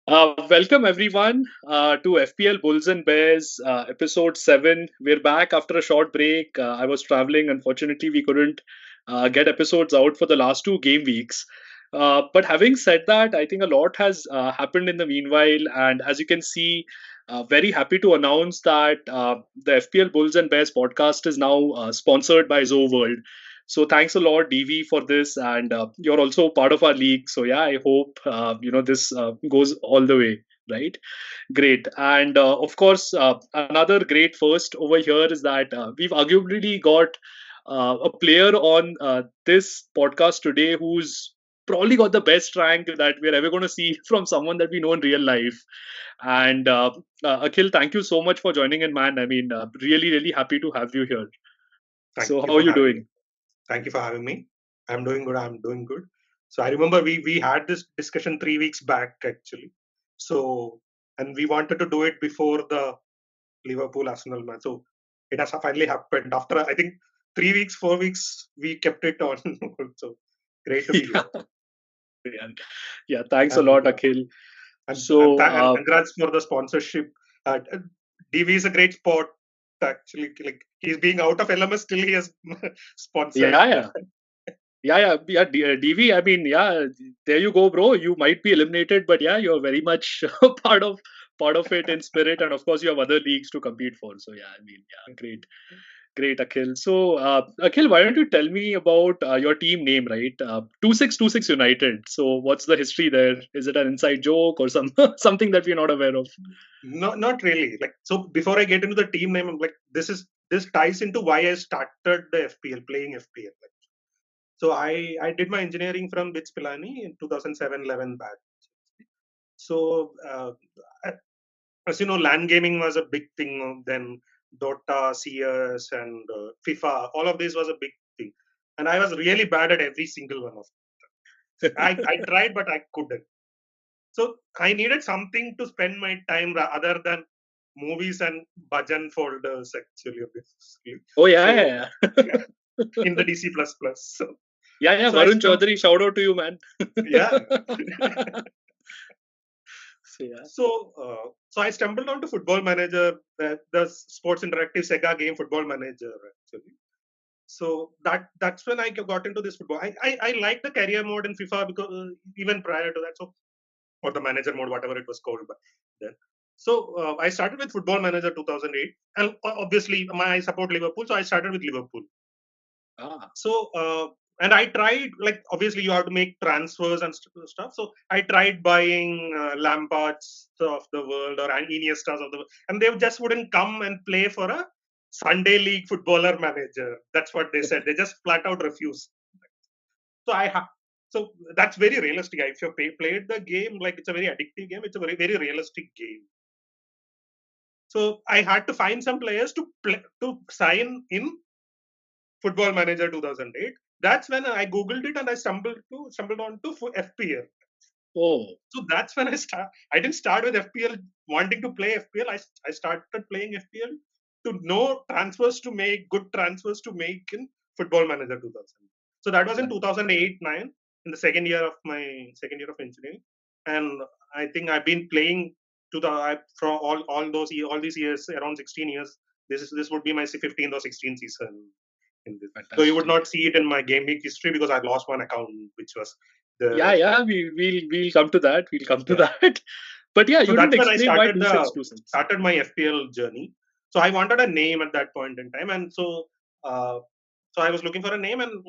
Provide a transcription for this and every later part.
Welcome everyone to FPL Bulls and Bears episode 7. We're back after a short break. I was traveling. Unfortunately, we couldn't get episodes out for the last two game weeks. But having said that, I think a lot has happened in the meanwhile. And as you can see, very happy to announce that the FPL Bulls and Bears podcast is now sponsored by Zoe World. So thanks a lot, DV, for this, and you're also part of our league. So yeah, I hope this goes all the way, right? Great, and of course, another great first over here is that we've arguably got a player on this podcast today who's probably got the best rank that we're ever going to see from someone that we know in real life. And Akhil, thank you so much for joining in, man. I mean, really happy to have you here. Thank So, you how are for you having me. doing? Thank you for having me. I'm doing good. I'm doing good. So I remember we had this discussion 3 weeks back actually. So and we wanted to do it before the Liverpool Arsenal match. So it has finally happened after I think 3 weeks, 4 weeks. We kept it on. So great to be here. Yeah, yeah. Thanks a And lot, Akhil. and So, congrats for the sponsorship. DV is a great sport. Actually, like he's being out of LMS still he has sponsored. yeah, yeah, yeah. DV. I mean, yeah. There you go, bro. You might be eliminated, but yeah, you're very much part of it in spirit, and of course, you have other leagues to compete for. So yeah, I mean, yeah, great. Great, Akhil. So, Akhil, why don't you tell me about your team name, right? 2626 United. So, what's the history there? Is it an inside joke or something that we're not aware of? No, not really. Like so, before I get into the team name, I'm like, this ties into why I started the FPL playing FPL. Like, so I did my engineering from BITS Pilani in 2007-11 batch. So as you know, LAN gaming was a big thing then. Dota, CS, and FIFA. All of this was a big thing, and I was really bad at every single one of them. I tried, but I couldn't. So I needed something to spend my time other than movies and bhajan folders actually basically. Oh So yeah, yeah, yeah, in the DC plus plus. So yeah, yeah. so I Varun stumbled. Chaudhary, shout out to you, man. Yeah. So yeah. So I stumbled onto Football Manager, the Sports Interactive Sega game Football Manager actually. So that's when I got into this football. I like the career mode in FIFA because even prior to that. So or the manager mode, whatever it was called then. So I started with Football Manager 2008, and obviously I support Liverpool, so I started with Liverpool. Ah, So and I tried like obviously you have to make transfers and stuff. So I tried buying Lampards of the world or Iniestas of the world, and they just wouldn't come and play for a Sunday League footballer manager. That's what they said. They just flat out refused. So so that's very realistic. If you played the game, like it's a very addictive game. It's a very realistic game. So I had to find some players to sign in Football Manager 2008. That's when I googled it and I stumbled on to FPL. oh, So that's when I didn't start with FPL wanting to play FPL. I started playing FPL to know transfers to make, good transfers to make in Football Manager 2000. So that was in right. 2008-9 in the second year of engineering, and I think I've been playing from all these years, around 16 years. This would be my 15th or 16th season in this. So you would Fantastic. not see it in my game week history because I lost one account, which was Yeah, the yeah. We'll come to that. We'll come to yeah. that. But yeah, So you didn't that's when I explain why two six two six. started my FPL journey. So I wanted a name at that point in time, and uh, so I was looking for a name, and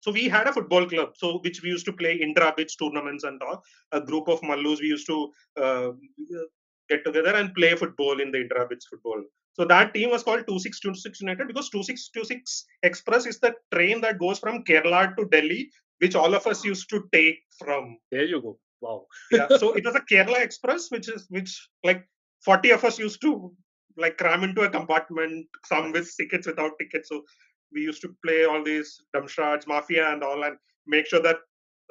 so we had a football club, so which we used to play intra-bits tournaments and all. A group of Mallus we used to get together and play football in the intra-bits football. So that team was called 2626 United because 2626 Express is the train that goes from Kerala to Delhi, which all of us used to take from. There you go. Wow. Yeah, so it was a Kerala Express, which like 40 of us used to like cram into a compartment, some with Nice. tickets, without tickets. So we used to play all these Damshraj, Mafia, and all, and make sure that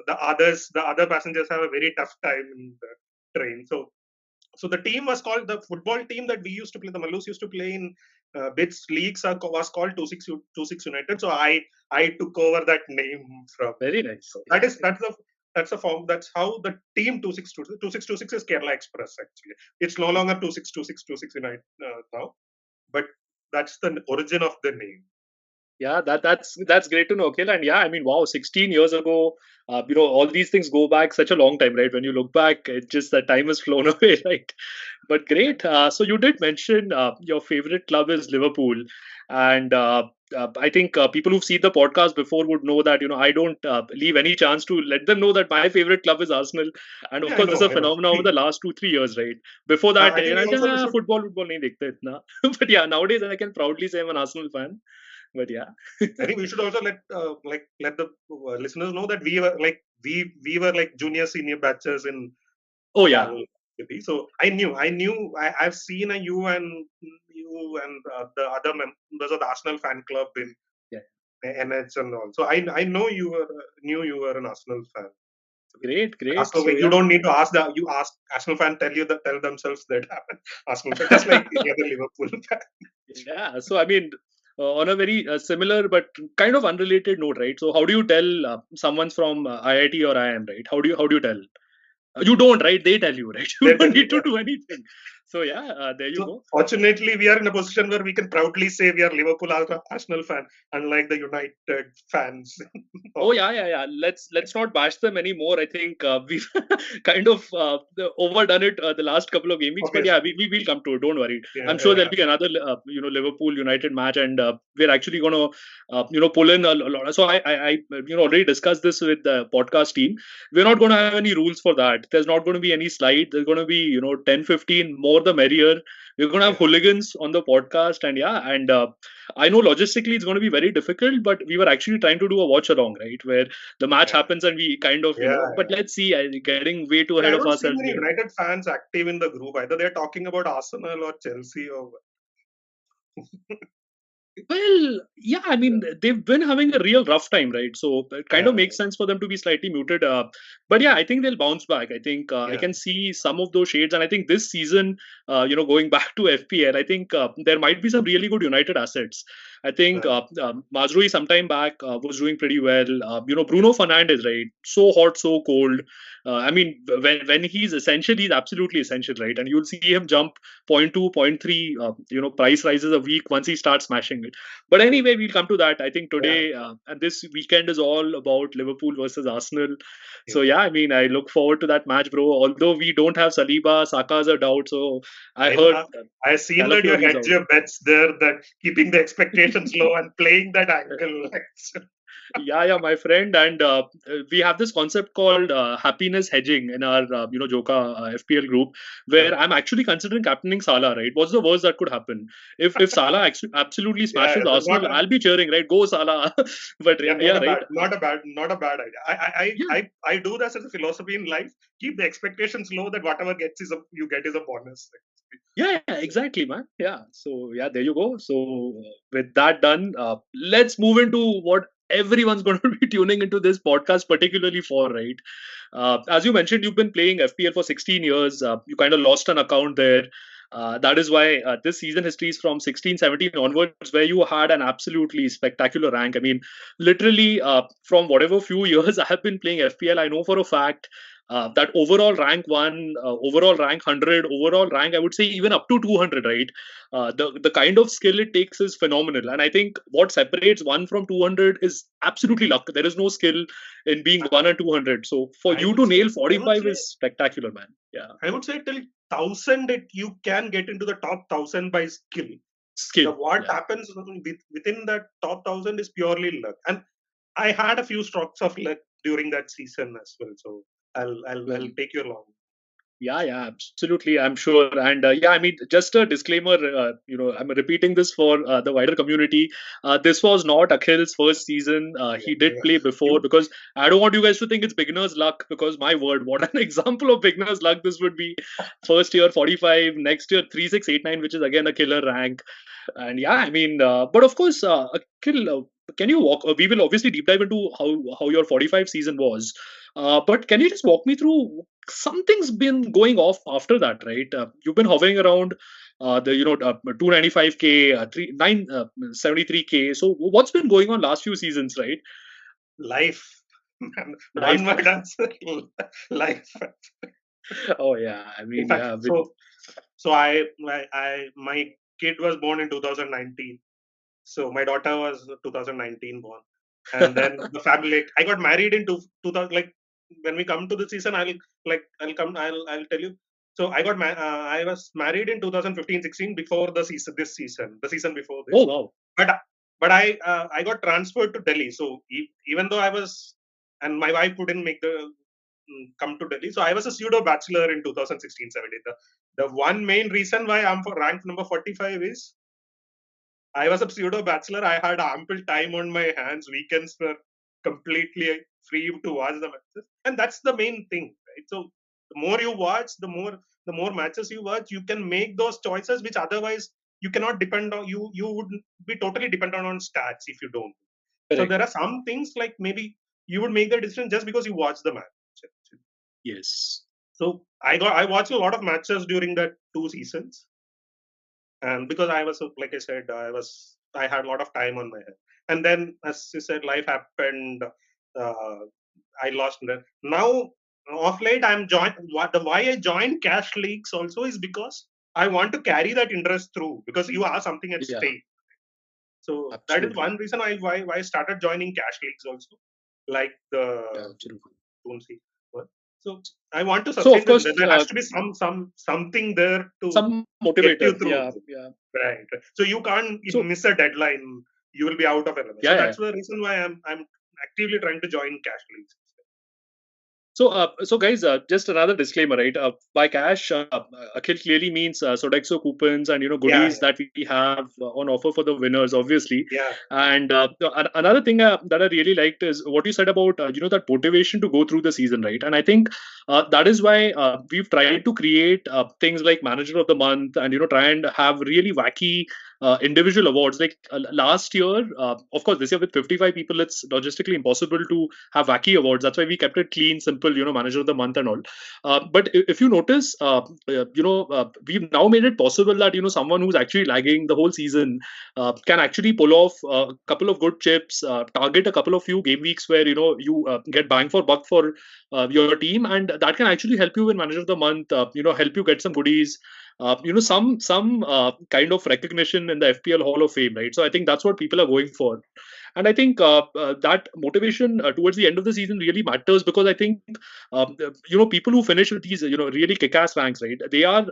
the other passengers have a very tough time in the train. So the team was called the football team that we used to play. The Malus used to play in bits leagues was called 26 United. So I took over that name from. Very nice. So Yeah. that's the That's a form. That's how the team 2626 is Kerala Express. Actually, it's no longer 262626 United now, but that's the origin of the name. Yeah, that's great to know, Akhil. And yeah, I mean, wow, 16 years ago, all these things go back such a long time, right? When you look back, it just that time has flown away, right? But Yeah, great. So you did mention your favorite club is Liverpool, and I think people who've seen the podcast before would know that I don't leave any chance to let them know that my favorite club is Arsenal, and of yeah, I course this know, is a I know. phenomenon over the last 3 years, right? Before that, I think we also should. football nahi dekhte itna. But yeah, nowadays I can proudly say I'm an Arsenal fan. But yeah. I think we should also let the listeners know that we were like junior senior batches in Oh yeah, Cal City. So I've seen you and the other members of the Arsenal fan club in yeah. NH and all. So I know knew you were an Arsenal fan. Great, great. Arsenal, So you yeah, don't need to ask that. You ask Arsenal fan tell themselves that Arsenal fan, just like any other Liverpool fan. yeah. So I mean, on a very similar but kind of unrelated note, right? So how do you tell someone's from IIT or IIM, right? How do you tell? You don't, right? They tell you, right? You They don't tell you. need to Yeah. do anything. So yeah, there you So go. fortunately, we are in a position where we can proudly say we are Liverpool Arsenal fan, unlike the United fans. Oh Oh, yeah. Let's not bash them anymore. I think we've kind of overdone it the last couple of game weeks. But obviously, yeah, we will come to it. Don't worry. yeah, I'm sure there'll yeah, be another Liverpool United match, and we're actually going to pull in a lot. So I already discussed this with the podcast team. We're not going to have any rules for that. There's not going to be any slide. There's going to be 10, 15 more the merrier. We're going to have yeah, hooligans on the podcast, and yeah, and I know logistically it's going to be very difficult, but we were actually trying to do a watch along, right? Where the match yeah, happens and we kind of, yeah, but yeah. let's see, getting way too But ahead I of don't see ourselves many here. United fans active in the group. Either they're talking about Arsenal or Chelsea or Well, yeah, I yeah, mean, they've been having a real rough time, right? So it kind of yeah, makes sense for them to be slightly muted. But yeah, I think they'll bounce back. I think I yeah, can see some of those shades. And I think this season, going back to FPL, I think there might be some really good United assets. I think right. Mazrui sometime back was doing pretty well. Bruno Fernandes, right? So hot, so cold. I mean, when he's essential, he's absolutely essential, right? And you'll see him jump point 0.2, point 0.3, price rises a week once he starts smashing it. But anyway, we'll come to that. I think Yeah, today and this weekend is all about Liverpool versus Arsenal. yeah. So yeah, I mean, I look forward to that match, bro. Although we don't have Saliba, Saka's a doubt. So I I know. heard I seen that you Calafiori's hedge out. your bets there, that keeping the expectations low and playing that angle. Yeah, my friend, and we have this concept called happiness hedging in our Joka FPL group, where I'm actually considering captaining Salah. Right, what's the worst that could happen if Salah absolutely Yeah, smashes that's not Arsenal? I'll be cheering, right? Go Salah! But yeah, yeah, right. not a bad idea. Yeah, I do this as a philosophy in life. Keep the expectations low, that whatever you get is a bonus. yeah, exactly, man. Yeah. So yeah, there you go. So with that done, let's move into what everyone's going to be tuning into this podcast particularly for, right? As you mentioned, you've been playing FPL for 16 years. You kind of lost an account there. That is why this season history is from 16, 17 onwards, where you had an absolutely spectacular rank. I mean, literally, from whatever few years I have been playing FPL, I know for a fact that overall rank 1, overall rank 100, overall rank, I would say even up to 200, right? The kind of skill it takes is phenomenal. And I think what separates 1 from 200 is absolutely luck. There is no skill in being I, 1 and 200. So for I you would to say nail I would 45 say is spectacular, man. Yeah. I would say till 1,000 you can get into the top 1,000 by skill. The Skill. what Yeah. happens within that top 1,000 is purely luck. And I had a few strokes of luck during that season as well. So I'll Well, take you along. yeah, absolutely. I'm sure. And yeah, I mean, just a disclaimer, I'm repeating this for the wider community. This was not Akhil's first season. He Yeah, did yeah. play before You because I don't want you guys to think it's beginner's luck because my word, what an example of beginner's luck this would be. First year 45, next year 3689, which is again a killer rank. And yeah, I mean, but of course, Akhil, can you walk? We will obviously deep dive into how your 45 season was. But can you just walk me through something's been going off after that, right? You've been hovering around the 295k, 973k. So what's been going on last few seasons, right? life. One Life. word answer, life. Oh yeah, I In mean, fact, yeah, with so my kid was born in 2019. So my daughter was 2019 born, and then the family. Like, I got married in 2000. Like when we come to the season, I'll tell you. So I was married in 2015-16 before the season. This season, the season before oh this. wow, But I got transferred to Delhi. So even though I was, and my wife couldn't make the come to Delhi. So I was a pseudo bachelor in 2016-17. The one main reason why I'm for ranked number 45 is I was a pseudo bachelor. I had ample time on my hands. Weekends were completely free to watch the matches, and that's the main thing, right? So the more you watch, the more matches you watch, you can make those choices which otherwise you cannot depend on. You would be totally dependent on stats if you don't. So correct. there are some things like maybe you would make the decision just because you watch the match. Yes, So I watched a lot of matches during that 2 seasons, and because I was like I said, I had a lot of time on my head, and then as you said, life happened. Uh, I lost that. Now, off late, I'm joined. What the why I joined cash leagues also is because I want to carry that interest through because you have something at yeah, stake. So that is absolutely, one reason why I started joining cash leagues also, like the yeah, absolutely. Boonsy one. So I want to So sustain of this. course, There has to be something there to some get you motivator, through. yeah, yeah. Right. So you can't So miss a deadline. You will be out of 11. So yeah, yeah. that's the reason why I'm actively trying to join cash leagues. So guys, just another disclaimer, right? By cash, Akhil clearly means Sodexo coupons and Yeah, goodies that we have on offer for the winners, obviously. yeah, And another thing that I really liked is what you said about that motivation to go through the season, right? And I think that is why we've tried to create things like Manager of the Month and try and have really wacky individual awards. Like last year, of course, this year with 55 people, it's logistically impossible to have wacky awards. That's why we kept it clean, simple, Manager of the Month and all. But if you notice, we've now made it possible that, someone who's actually lagging the whole season can actually pull off a couple of good chips, target a couple of few game weeks where, you get bang for buck for your team. And that can actually help you in Manager of the Month, help you get some goodies. Some kind of recognition in the FPL Hall of Fame, right? So I think that's what people are going for. And I think that motivation towards the end of the season really matters because I think people who finish with these really kick-ass ranks, right? They are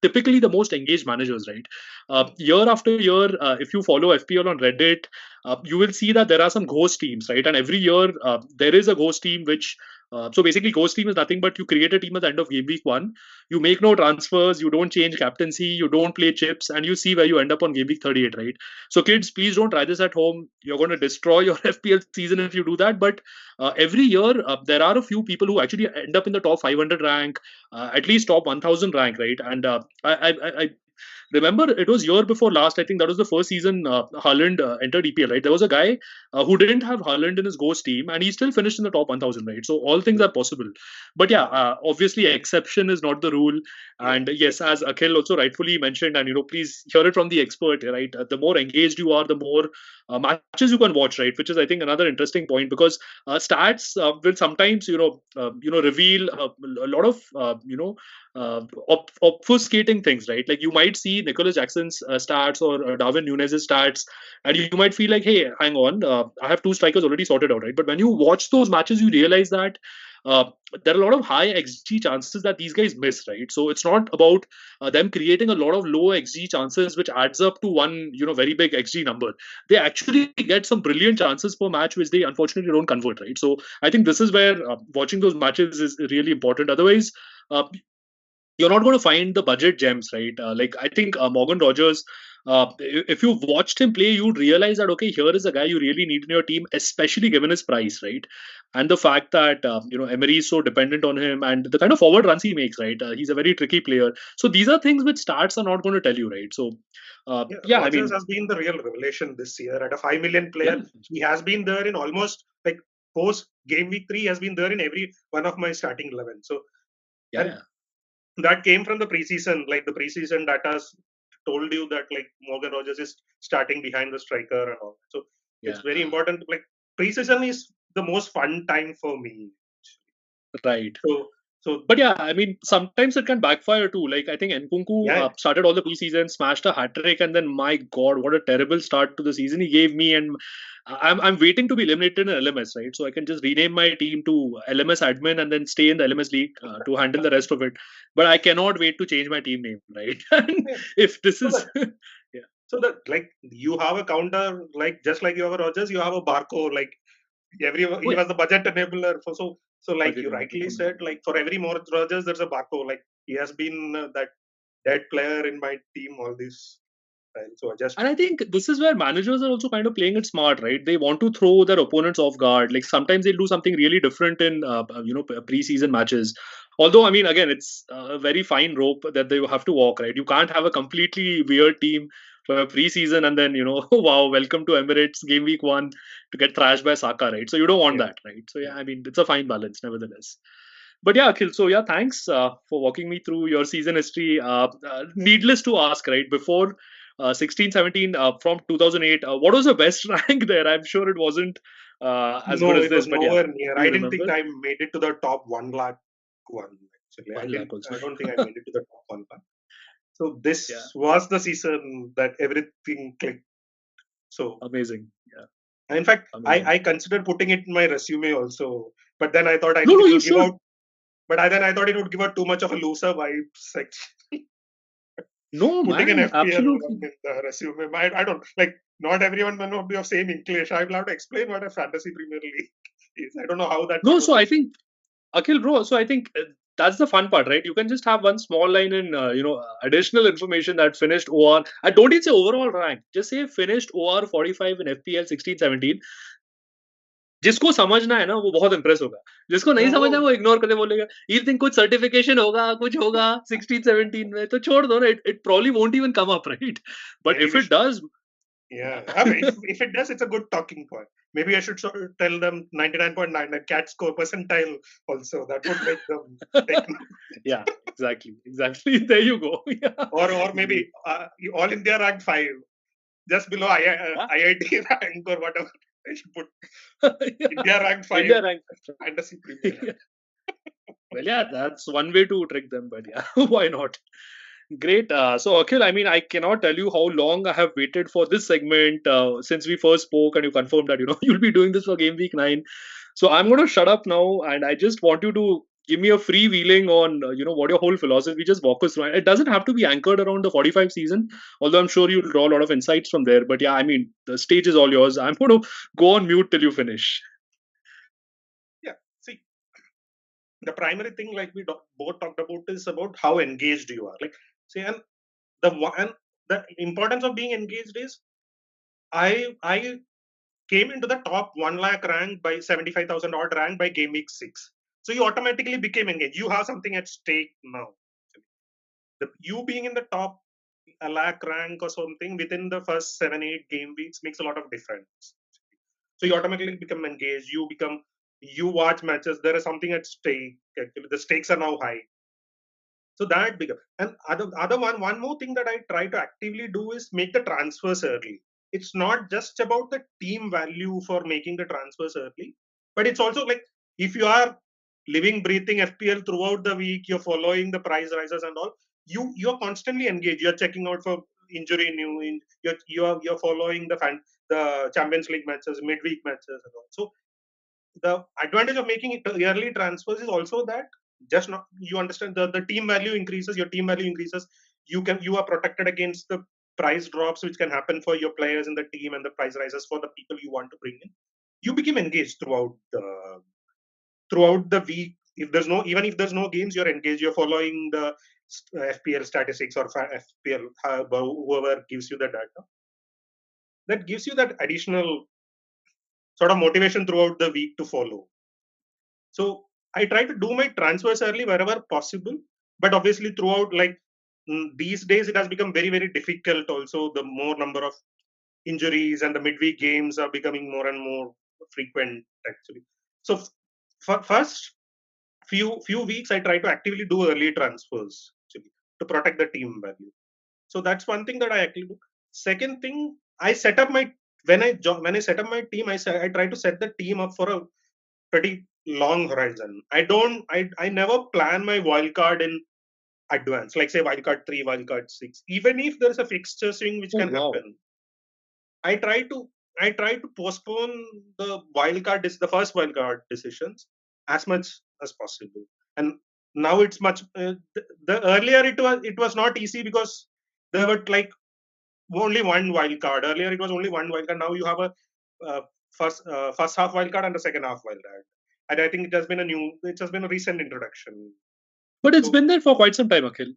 typically the most engaged managers, right? Year after year, if you follow FPL on Reddit, you will see that there are some ghost teams, right? And every year there is a ghost team which. So basically, ghost team is nothing but you create a team at the end of game week one. You make no transfers, you don't change captaincy, you don't play chips, and you see where you end up on game week 38, right? So, kids, please don't try this at home. You're going to destroy your FPL season if you do that. But every year, there are a few people who actually end up in the top 500 rank, at least top 1000 rank, right? And I remember it was year before last. I think that was the first season Haaland entered EPL, right? There was a guy who didn't have Haaland in his ghost team, and he still finished in the top 1000, right? So all things are possible. But yeah, obviously, exception is not the rule. yeah, And yes, as Akhil also rightfully mentioned, and please hear it from the expert, right? The more engaged you are, the more matches you can watch, right? Which is, I think, another interesting point because stats will sometimes, reveal a lot of, obfuscating things, right? Like you might see Nicholas Jackson's stats or Darwin Nunez's stats, and you might feel like, hey, hang on, I have two strikers already sorted out, right? But when you watch those matches, you realize that uh, there are a lot of high XG chances that these guys miss, right? So it's not about them creating a lot of low XG chances, which adds up to one, very big XG number. They actually get some brilliant chances per match, which they unfortunately don't convert, right? So I think this is where watching those matches is really important. Otherwise, you're not going to find the budget gems, right? Like I think Morgan Rogers, if you've watched him play, you'd realize that okay, here is a guy you really need in your team, especially given his price, right? And the fact that Emery is so dependent on him and the kind of forward runs he makes, right? He's a very tricky player. So these are things which stats are not going to tell you, right? So yeah. yeah, I Rogers mean, has been the real revelation this year. At a 5 million player, yeah, he has been there in almost like post game week 3. Has been there in every one of my starting 11. So yeah, and yeah, that came from the preseason. Like the preseason data told you that like Morgan Rogers is starting behind the striker and all. So it's yeah, very important. Like preseason is the most fun time for me. Right. So so But yeah, I mean, sometimes it can backfire too. Like I think Nkunku yeah, started all the preseason, smashed a hat trick, and then my God, what a terrible start to the season he gave me. And I'm waiting to be eliminated in LMS, right? So I can just rename my team to LMS admin and then stay in the LMS league to handle the rest of it. But I cannot wait to change my team name, right? And yeah. if this So is, that yeah, so that like you have a counter, like just like you have a Rogers, you have a Barco. Like every oh he yeah, was the budget enabler for so like budget you enable. rightly said, like for every more Rogers there's a Barco. Like he has been that dead player in my team all this time. So I just And I think this is where managers are also kind of playing it smart, right? They want to throw their opponents off guard. Like sometimes they'll do something really different in preseason matches. Although I mean, again, it's a very fine rope that they have to walk, right? You can't have a completely weird team for a preseason and then wow, welcome to Emirates game week 1 to get thrashed by Saka, right? So you don't want yeah. that, right? So yeah, I mean, it's a fine balance, nevertheless. But yeah, Akhil, so yeah, thanks for walking me through your season history. Needless to ask, right, before 16, 17, from 2008, what was the best rank there? I'm sure it wasn't as good No, as it this, was but yeah, nowhere near. do I you didn't remember? think I made it to the top 1 lakh one. Actually, 1 lakh also. I don't think I made it to the top 1 lakh. So Yeah, this was the season that everything clicked. So amazing. Yeah, in fact, amazing. I considered putting it in my resume also, but then I thought I No, think no, it you will give should. out. But then I thought it would give out too much of a loser vibes. Like No, putting an man, FPL one absolutely. in the resume. I don't like. Not everyone will not be of same English. I will have to explain what a fantasy Premier League is. I don't know how that No, so I conversation. think Akhil, bro. So I think that's the fun part, right? You can just have one small line in, additional information that finished OR. I don't even say overall rank. Just say finished OR 45 in FPL 16, 17. जिसको समझना है ना वो बहुत Impress होगा. जिसको नहीं वो समझना है वो इग्नोर करके बोलेगा ही थिंक कुछ सर्टिफिकेशन होगा कुछ होगा 16 17 में तो छोड़ दो ना it probably won't even come up, right? But maybe if we it should. does, Yeah, yeah. I mean, if it does, it's a good talking point. Maybe I should sort of tell them 99.9 a cat score percentile also. That would make them take Yeah, exactly there you go. Yeah, or maybe great. all India rank 5, just below Yeah. IIT rank or whatever. I should put Yeah. India rank 5 India rank. fantasy premier. Well, yeah, that's one way to trick them, but yeah, why not? Great. So, Akhil, I mean, I cannot tell you how long I have waited for this segment since we first spoke, and you confirmed that you'll be doing this for Game Week 9. So, I'm going to shut up now, and I just want you to give me a freewheeling on what your whole philosophy. Just walk us through. It doesn't have to be anchored around the 45 season, although I'm sure you'll draw a lot of insights from there. But yeah, I mean, the stage is all yours. I'm going to go on mute till you finish. Yeah. See, the primary thing like we both talked about is about how engaged you are. Like, see, and the importance of being engaged is I came into the top 1 lakh rank by 75,000 odd rank by game week 6. So you automatically became engaged. You have something at stake now. You being in the top a lakh rank or something within the first 7, 8 game weeks makes a lot of difference. So you automatically become engaged. You watch matches. There is something at stake. Actually, the stakes are now high. So that bigger. And other one more thing that I try to actively do is make the transfers early. It's not just about the team value for making the transfers early, but it's also like if you are living, breathing FPL throughout the week, you're following the price rises and all. You're constantly engaged. You're checking out for injury news. You're following the Champions League matches, midweek matches and all. So the advantage of making it yearly transfers is also that just not you understand the team value increases, your team value increases, you are protected against the price drops which can happen for your players in the team and the price rises for the people you want to bring in. You become engaged throughout the week. If there's no even if there's no games, you're engaged, you're following the FPL statistics or FPL whoever gives you the data, that gives you that additional sort of motivation throughout the week to follow. So I try to do my transfers early wherever possible, but obviously throughout like these days it has become very very difficult. Also, the more number of injuries and the midweek games are becoming more and more frequent actually. So for first few weeks I try to actively do early transfers actually to protect the team value. So that's one thing that I actually do. Second thing, I set up my when I set up my team, I try to set the team up for a pretty long horizon. I never plan my wildcard in advance, like say wildcard 3, wildcard 6. Even if there's a fixture swing which Oh can wow. happen, I try to I try to postpone the first wildcard decisions as much as possible. And now it's much the earlier it was not easy because there were like only one wild card. Earlier it was only one wild card. Now you have a uh, first half wild card and a second half wild card. And I think it has been a recent introduction. But it's So been there for quite some time, Akhil.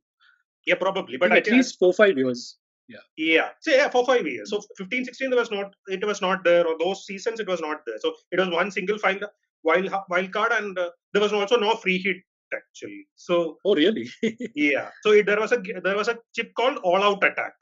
yeah, probably. I But think I at think least 4 5 years. Yeah. yeah, so yeah, for 5 years. So 15, 16, it was not there, or those seasons it was not there. So it was one single wild card, and there was also no free hit actually. So Oh really? yeah, so there was a chip called All Out Attack.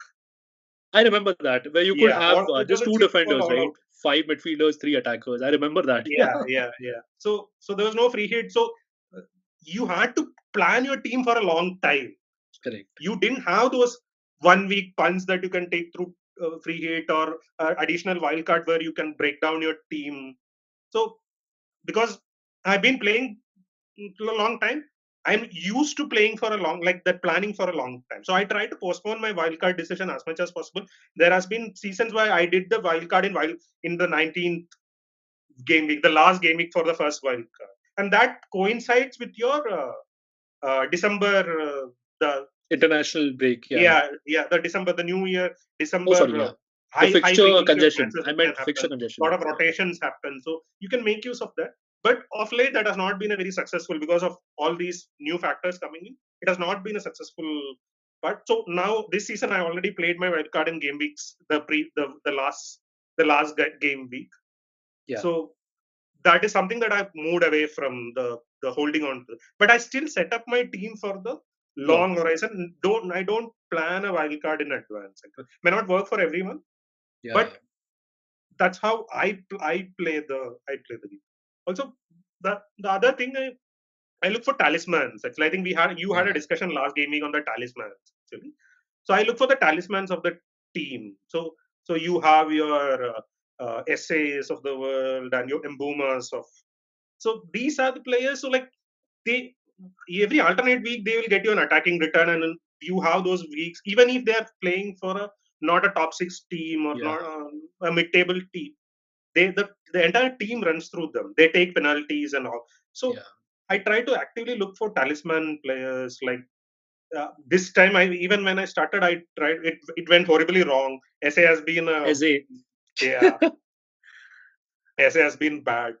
I remember that where you could Yeah, have it was just a two chip called defenders, All right? Out. Five midfielders, three attackers. I remember that. Yeah. Yeah. So there was no free hit. So uh, you had to plan your team for a long time. Correct. You didn't have those 1 week punts that you can take through free hit or additional wildcard where you can break down your team. So because I've been playing for a long time, I'm used to playing for a long like that planning for a long time. So I try to postpone my wildcard decision as much as possible. There has been seasons where I did the wildcard in the 19th game week, the last game week for the first wildcard, and that coincides with your December the International break. Yeah. the December, the New Year, Oh December, sorry. Yeah. The high fixture frequency of congestion. matches I that can meant fixture happen. A congestion. lot of Yeah. rotations happen, so you can make use of that. But of late, that has not been a very successful because of all these new factors coming in. It has not been a successful part. So now this season, I already played my wild card in game weeks, the last game week. Yeah. So that is something that I've moved away from the holding on to. But I still set up my team for the Long. long horizon. I don't plan a wild card in advance. It may not work for everyone, Yeah. but that's how I play the game. Also, the other thing I look for talismans. Actually, I think you had a Yeah. discussion last game week on the talismans. Actually, so I look for the talismans of the team. So you have your essays of the world and your emboomers of. So these are the players. So like they every alternate week they will get you an attacking return, and then you have those weeks even if they are playing for a not a top six team or Yeah. not a mid-table team. The entire team runs through them. They take penalties and all. So Yeah. I try to actively look for talisman players. Like this time, I even when I started, I tried it. It went horribly wrong. SA has been Eze. yeah, SA has been bad.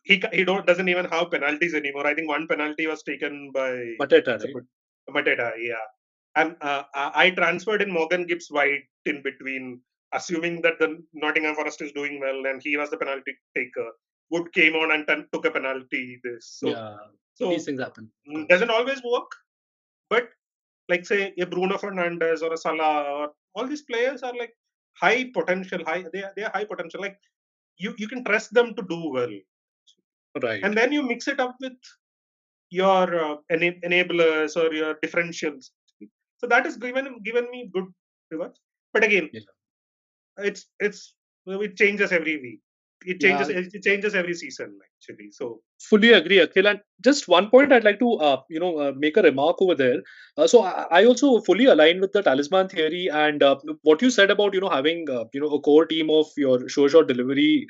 He doesn't even have penalties anymore. I think one penalty was taken by Mateta, right? Mateta, yeah. And I transferred in Morgan Gibbs White in between, assuming that the Nottingham Forest is doing well, and he was the penalty taker. Wood came on and took a penalty. Yeah. These So things happen, of course. doesn't always work, but like say a Bruno Fernandes or a Salah or all these players are like high potential, they are high potential. Like you can trust them to do well, Right. and then you mix it up with your enablers or your differentials. So that has given me good rewards. But again, Yeah. it changes every week. Yeah. It changes every season actually. So Fully agree, Akhil. And just one point I'd like to, make a remark over there. So I also fully align with the talisman theory and what you said about, having, a core team of your sure shot delivery,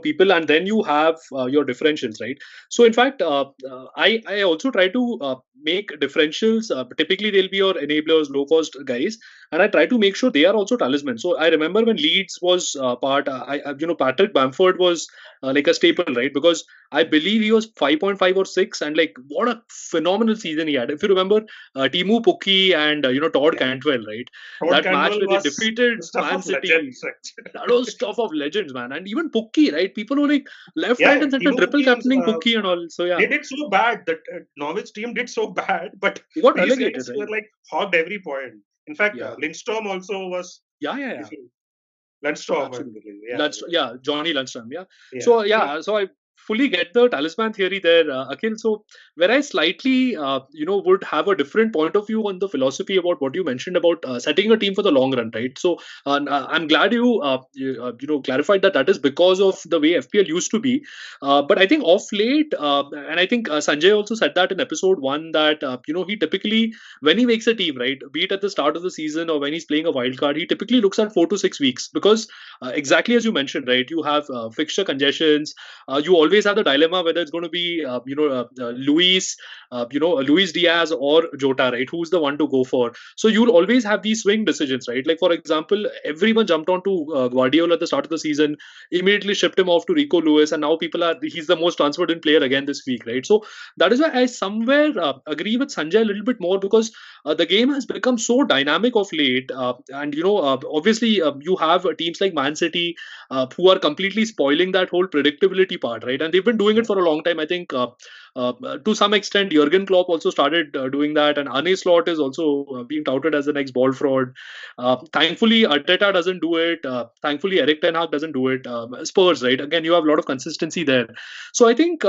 people, and then you have your differentials, right? So in fact, I also try to make differentials. Typically, they'll be your enablers, low cost guys, and I try to make sure they are also talisman. So I remember when Leeds was part, Patrick Bamford was like a staple, right? Because I believe he was 5.5 or 6, and like what a phenomenal season he had. If you remember, Timu Pukki and Todd yeah, Cantwell, right? Todd That match Cantwell where they was defeated the stuff Man of City, legends that actually. was stuff of legends, man. And even Pukki, right? People were like left, right, Yeah, and center, Timu triple Pukki captaining Pukki and all. So yeah, they did so bad that Norwich team did so bad, but he got these relegated, guys were right? like hogged every point. In fact, Yeah, Lindstrom also was yeah, different. Lundstrom, I absolutely. believe. Yeah, Johnny Lundstrom. Yeah. Yeah. So So yeah, so I fully get the talisman theory there, Akhil. So where I slightly, would have a different point of view on the philosophy about what you mentioned about setting a team for the long run, right? So I'm glad you clarified that that is because of the way FPL used to be. But I think off late, and I think Sanjay also said that in episode one that he typically when he makes a team, right, be it at the start of the season or when he's playing a wild card, he typically looks at 4 to 6 weeks because exactly as you mentioned, right, you have fixture congestions. You always have the dilemma whether it's going to be Luis Diaz or Jota, right? Who's the one to go for? So you'll always have these swing decisions, right? Like for example, everyone jumped onto Guardiola at the start of the season, immediately shipped him off to Rico Lewis, and now people are he's the most transferred in player again this week, right? So that is why I somewhere agree with Sanjay a little bit more because the game has become so dynamic of late, and obviously you have teams like Man City who are completely spoiling that whole predictability part, right? And they've been doing it for a long time. I think to some extent, Jurgen Klopp also started doing that, and Arne Slot is also being touted as the next ball fraud. Thankfully, Arteta doesn't do it. Thankfully, Eric Ten Hag doesn't do it. Spurs, right? Again, you have a lot of consistency there. So I think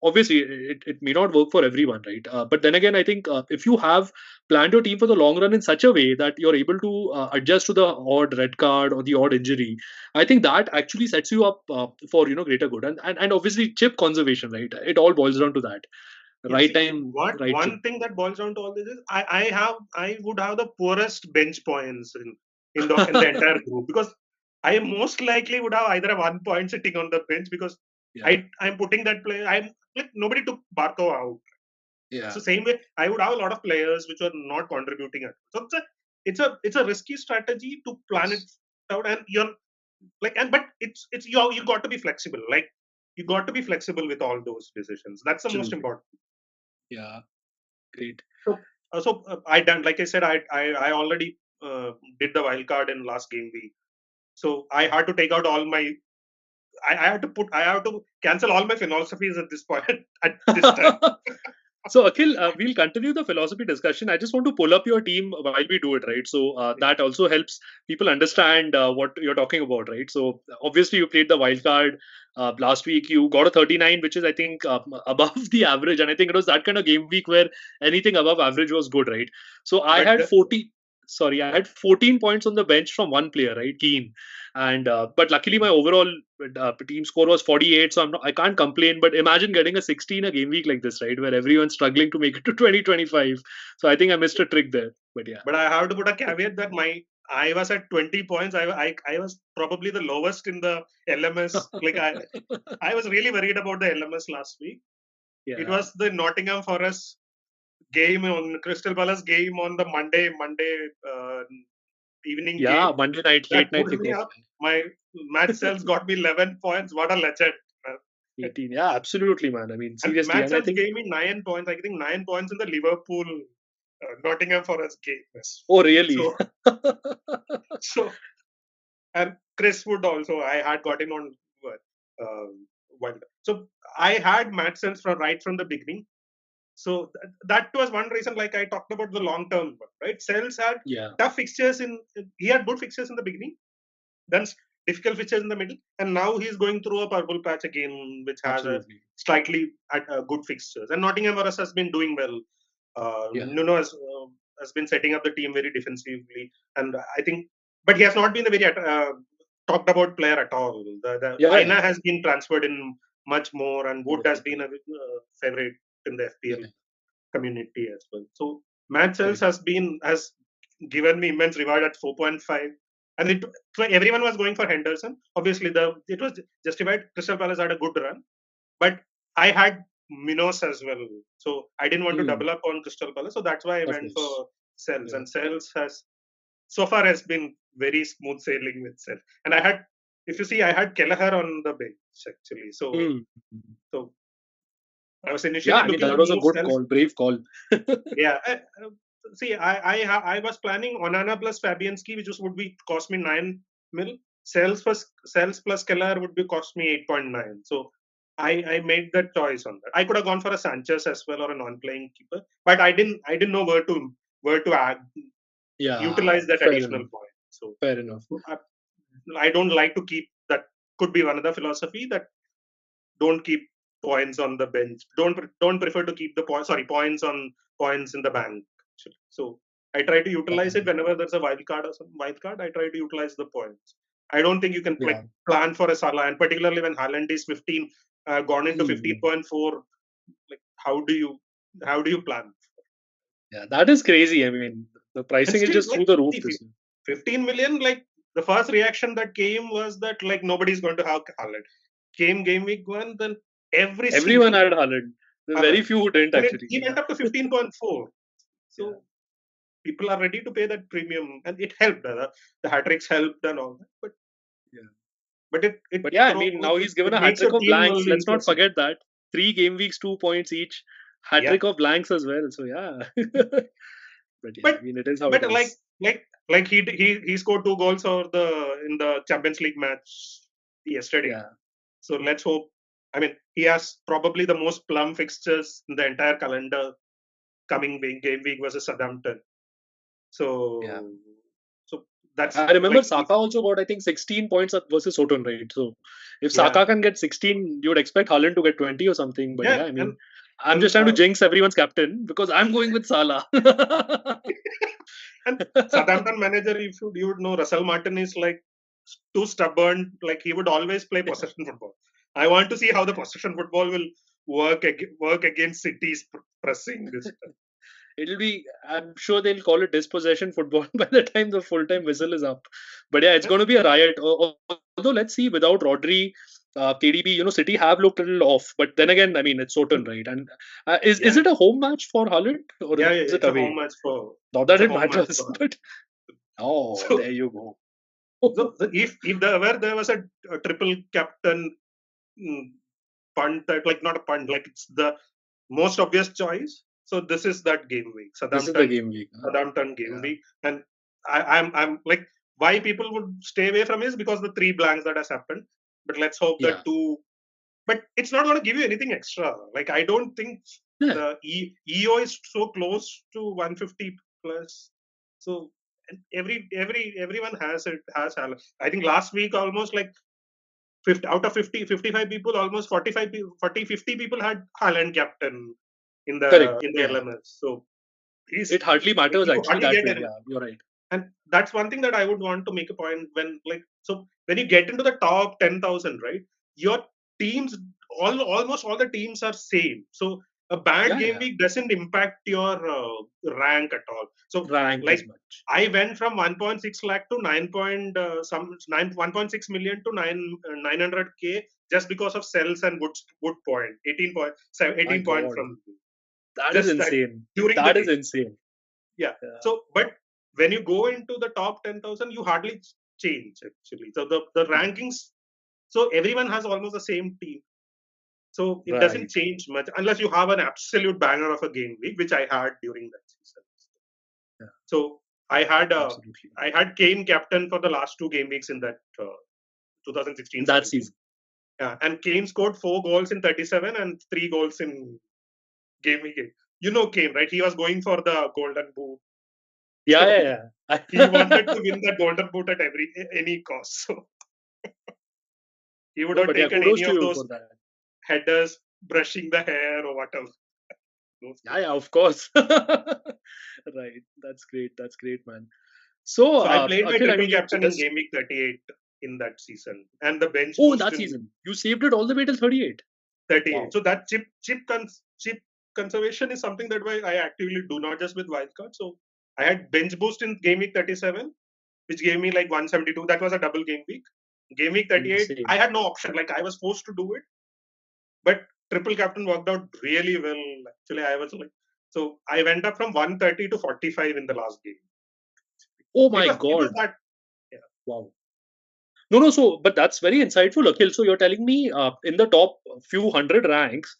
obviously it may not work for everyone, right? But then again, I think if you have planned your team for the long run in such a way that you're able to adjust to the odd red card or the odd injury, I think that actually sets you up for greater good. And obviously chip conservation, right? It all boils down to that. Yeah, Right see, time, what right chip. one thing that boils down to all this is I would have the poorest bench points in the entire group because I most likely would have either a 1 point sitting on the bench because Yeah, I'm putting that player. I'm like nobody took Barco out. So yeah, same way, I would have a lot of players which are not contributing at. So it's a risky strategy to plan it yes, out, and you're like, and but it's you got to be flexible. Like you got to be flexible with all those decisions. That's the most absolutely. important. Yeah, great. So I done like I said, I already did the wild card in last game week. So I had to take out all my. I have to cancel all my philosophies at this point at this time. So, Akhil, we'll continue the philosophy discussion. I just want to pull up your team while we do it, right? So that also helps people understand what you're talking about, right? So obviously, you played the wild card last week. You got a 39, which is I think above the average, and I think it was that kind of game week where anything above average was good, right? So I But had 40. Sorry, I had 14 points on the bench from one player, right? Keen, and but luckily my overall team score was 48, so I can't complain. But imagine getting a 16 a game week like this, right, where everyone's struggling to make it to 2025. So I think I missed a trick there, but yeah. but I have to put a caveat that my I was at 20 points. I was probably the lowest in the LMS. Like I was really worried about the LMS last week. It Yeah, was the Nottingham Forest game on Crystal Palace game on the Monday evening yeah, game Monday night, that late night pulled me kickoff. up. My match cells got me 11 points. What a legend! Uh, 18, yeah, absolutely, man. I mean, And seriously, match and I cells think, gave me 9 points. I think 9 points in the Liverpool Nottingham Forest game. Yes. oh really? So so and Chris Wood also I had got him on one. So I had match cells from right from the beginning. So that was one reason. Like I talked about the long term, right? Cells had Yeah, tough fixtures in. He had good fixtures in the beginning, then difficult fixtures in the middle, and now he's going through a purple patch again, which has a absolutely. slightly good fixtures. And Nottingham Forest has been doing well. Yeah, Nuno has been setting up the team very defensively, and I think, but he has not been the very talked about player at all. The yeah, Aina yeah, has been transferred in much more, and Wood has been definitely. a favorite in the Yeah, FPL community as well. So Matt Sells correct. has given me immense reward at 4.5, and so everyone was going for Henderson. Obviously, the it was justified. Crystal Palace had a good run, but I had Minos as well, so I didn't want to Hmm, double up on Crystal Palace. So that's why I of went course. for Sells, Yeah. and Sells has so far has been very smooth sailing with Sells. And I had, if you see, I had Kelleher on the bench actually. So Hmm. so I was Yeah, initially I mean looking that to was a move good Sells. call, brave call. Yeah. See, I was planning Onana plus Fabianski, which would be cost me 9 mil. Sales plus Keller would be cost me 8.9. So I made that choice on that. I could have gone for a Sanchez as well or a non-playing keeper, but I didn't know where to add, Yeah, utilize that fair additional enough. point. So, Fair enough. so I don't like to keep that. Could be another philosophy that don't keep points on the bench. Don't prefer to keep the points in the bank. So I try to utilize it whenever there's a wild card or some wild card. I try to utilize the points. I don't think you can Yeah. plan for a Salah, and particularly when Haaland is 15, gone into 15.4. Like how do you plan? Yeah, that is crazy. I mean, the And pricing is still, just through the roof see, this year. 15 million. Like the first reaction that came was that like nobody's going to have Haaland. Came game week one, then every Everyone single had Haaland. The very Haaland. few who didn't Then actually. he went up to 15.4. Yeah. So people are ready to pay that premium, and it helped. The hat tricks helped and all that, Yeah. but But yeah, I mean, now he's given it a hat makes trick your of team blanks. really Let's not interesting. forget that. 3 game weeks, 2 points each. Hat Yeah, trick of blanks as well. So yeah. But yeah, but I mean, it is how it like is. he scored 2 goals over the in the Champions League match yesterday. Yeah. So let's hope. I mean, he has probably the most plum fixtures in the entire calendar coming week, game week versus Southampton. Yeah. So, so that's I remember like, Saka also got, I think, 16 points versus Soton, right? So if yeah, Saka can get 16, you would expect Haaland to get 20 or something. But yeah, yeah, I mean, and I'm and just trying to jinx everyone's captain because I'm going with Salah. and Southampton manager, if you would know, Russell Martin is like too stubborn. Like he would always play Yeah, possession football. I want to see how the yeah. possession football will work against City's pressing this time. It'll be, I'm sure they'll call it dispossession football by the time the full time whistle is up. But yeah, it's And going to be a riot. Although, let's see, without Rodri, KDB, City have looked a little off. But then again, I mean, it's Soton, right? And is yeah, it a home match for Haaland or yeah, is yeah, it it's a home away? match for Not it's that a it home match matters, for her. but oh, So there you go. if there was a triple captain mm, punt, that like not a punt, like it's the most obvious choice. So this is that game week, This is the game week. Huh? Southampton game Yeah, week, and I'm like, why people would stay away from is because the three blanks that has happened. But let's hope yeah, that two. But it's not going to give you anything extra. Like I don't think yeah. the EO is so close to 150 plus. So and everyone has it has. I think last week almost like 50 out of 50 55 people, almost 45 40 50 people had Haaland captain in Correct. the Yeah, LMS. So he's it hardly matters you actually hardly that get way. anyone. Yeah, you're right. And that's one thing that I would want to make a point when like, so when you get into the top 10,000, right? Your teams, almost all the teams are same. So a bad Yeah, game yeah. week doesn't impact your rank at all. So Rank as like much. I went from 1.6 lakh to 9 point some 9 1.6 million to 900k just because of cells and wood point My 18 point God, from that is just that insane. during the That is game. insane. Yeah. Yeah, So, but when you go into the top 10,000, you hardly change actually. So the yeah. rankings, so everyone has almost the same team. So it doesn't Right. change much unless you have an absolute banger of a game week, which I had during that season. Yeah, So absolutely. I had Kane captain for the last two game weeks in that In that 2016-17. season. Yeah, and Kane scored 4 goals in 37 and 3 goals in game week. You know Kane, right? He was going for the golden boot. Yeah, So yeah, he wanted yeah. to win the golden boot at any cost. So he would No, have but yeah, taken kudos any to of you those for that. headers, brushing the hair or whatever. Those Yeah, things. yeah, of course. Right. That's great. That's great, man. So, So I played my Akhil, I triple mean, you captain in just, game week 38 in that season, and the bench oh, in boost that in season, you saved it all the way till 38. 38. Wow. So that chip conservation is something that I actively do, not just with wildcard. So I had bench boost in game week 37, which gave me like 172. That was a double game week. Game week 38, I Insane. had no option. Like I was forced to do it, but triple captain worked out really well. Actually, I was like, so I went up from 130 to 45 in the last game. Oh It my was God. that. Yeah. Wow. No, no. So, but that's very insightful, Akhil. So you're telling me in the top few hundred ranks,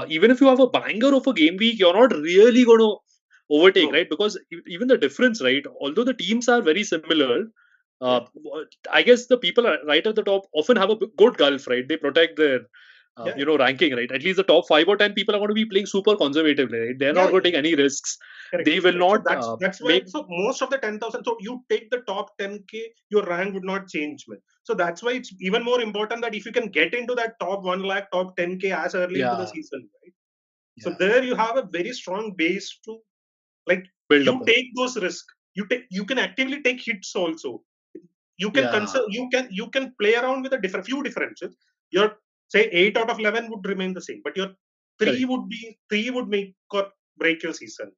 even if you have a banger of a game week, you're not really going to overtake, No. right? Because even the difference, right? Although the teams are very similar, Yeah. uh, I guess the people right at the top often have a good gulf, right? They protect their Yeah, ranking, right? At least the top 5 or 10 people are going to be playing super conservatively, right? They're yeah, not going to take any risks. correct, They will correct. So not that's why. make, So most of the 10,000. So you take the top 10K, your rank would not change, man. So that's why it's even more important that if you can get into that top 1 lakh, top 10K as early into the yeah, season, right? So yeah, there you have a very strong base to, like, build you upon. take those risks. You can actively take hits also. You can Yeah, consider, you can play around with a different few differences. Your, say, 8 out of 11 would remain the same, but your correct. three would make or break your season.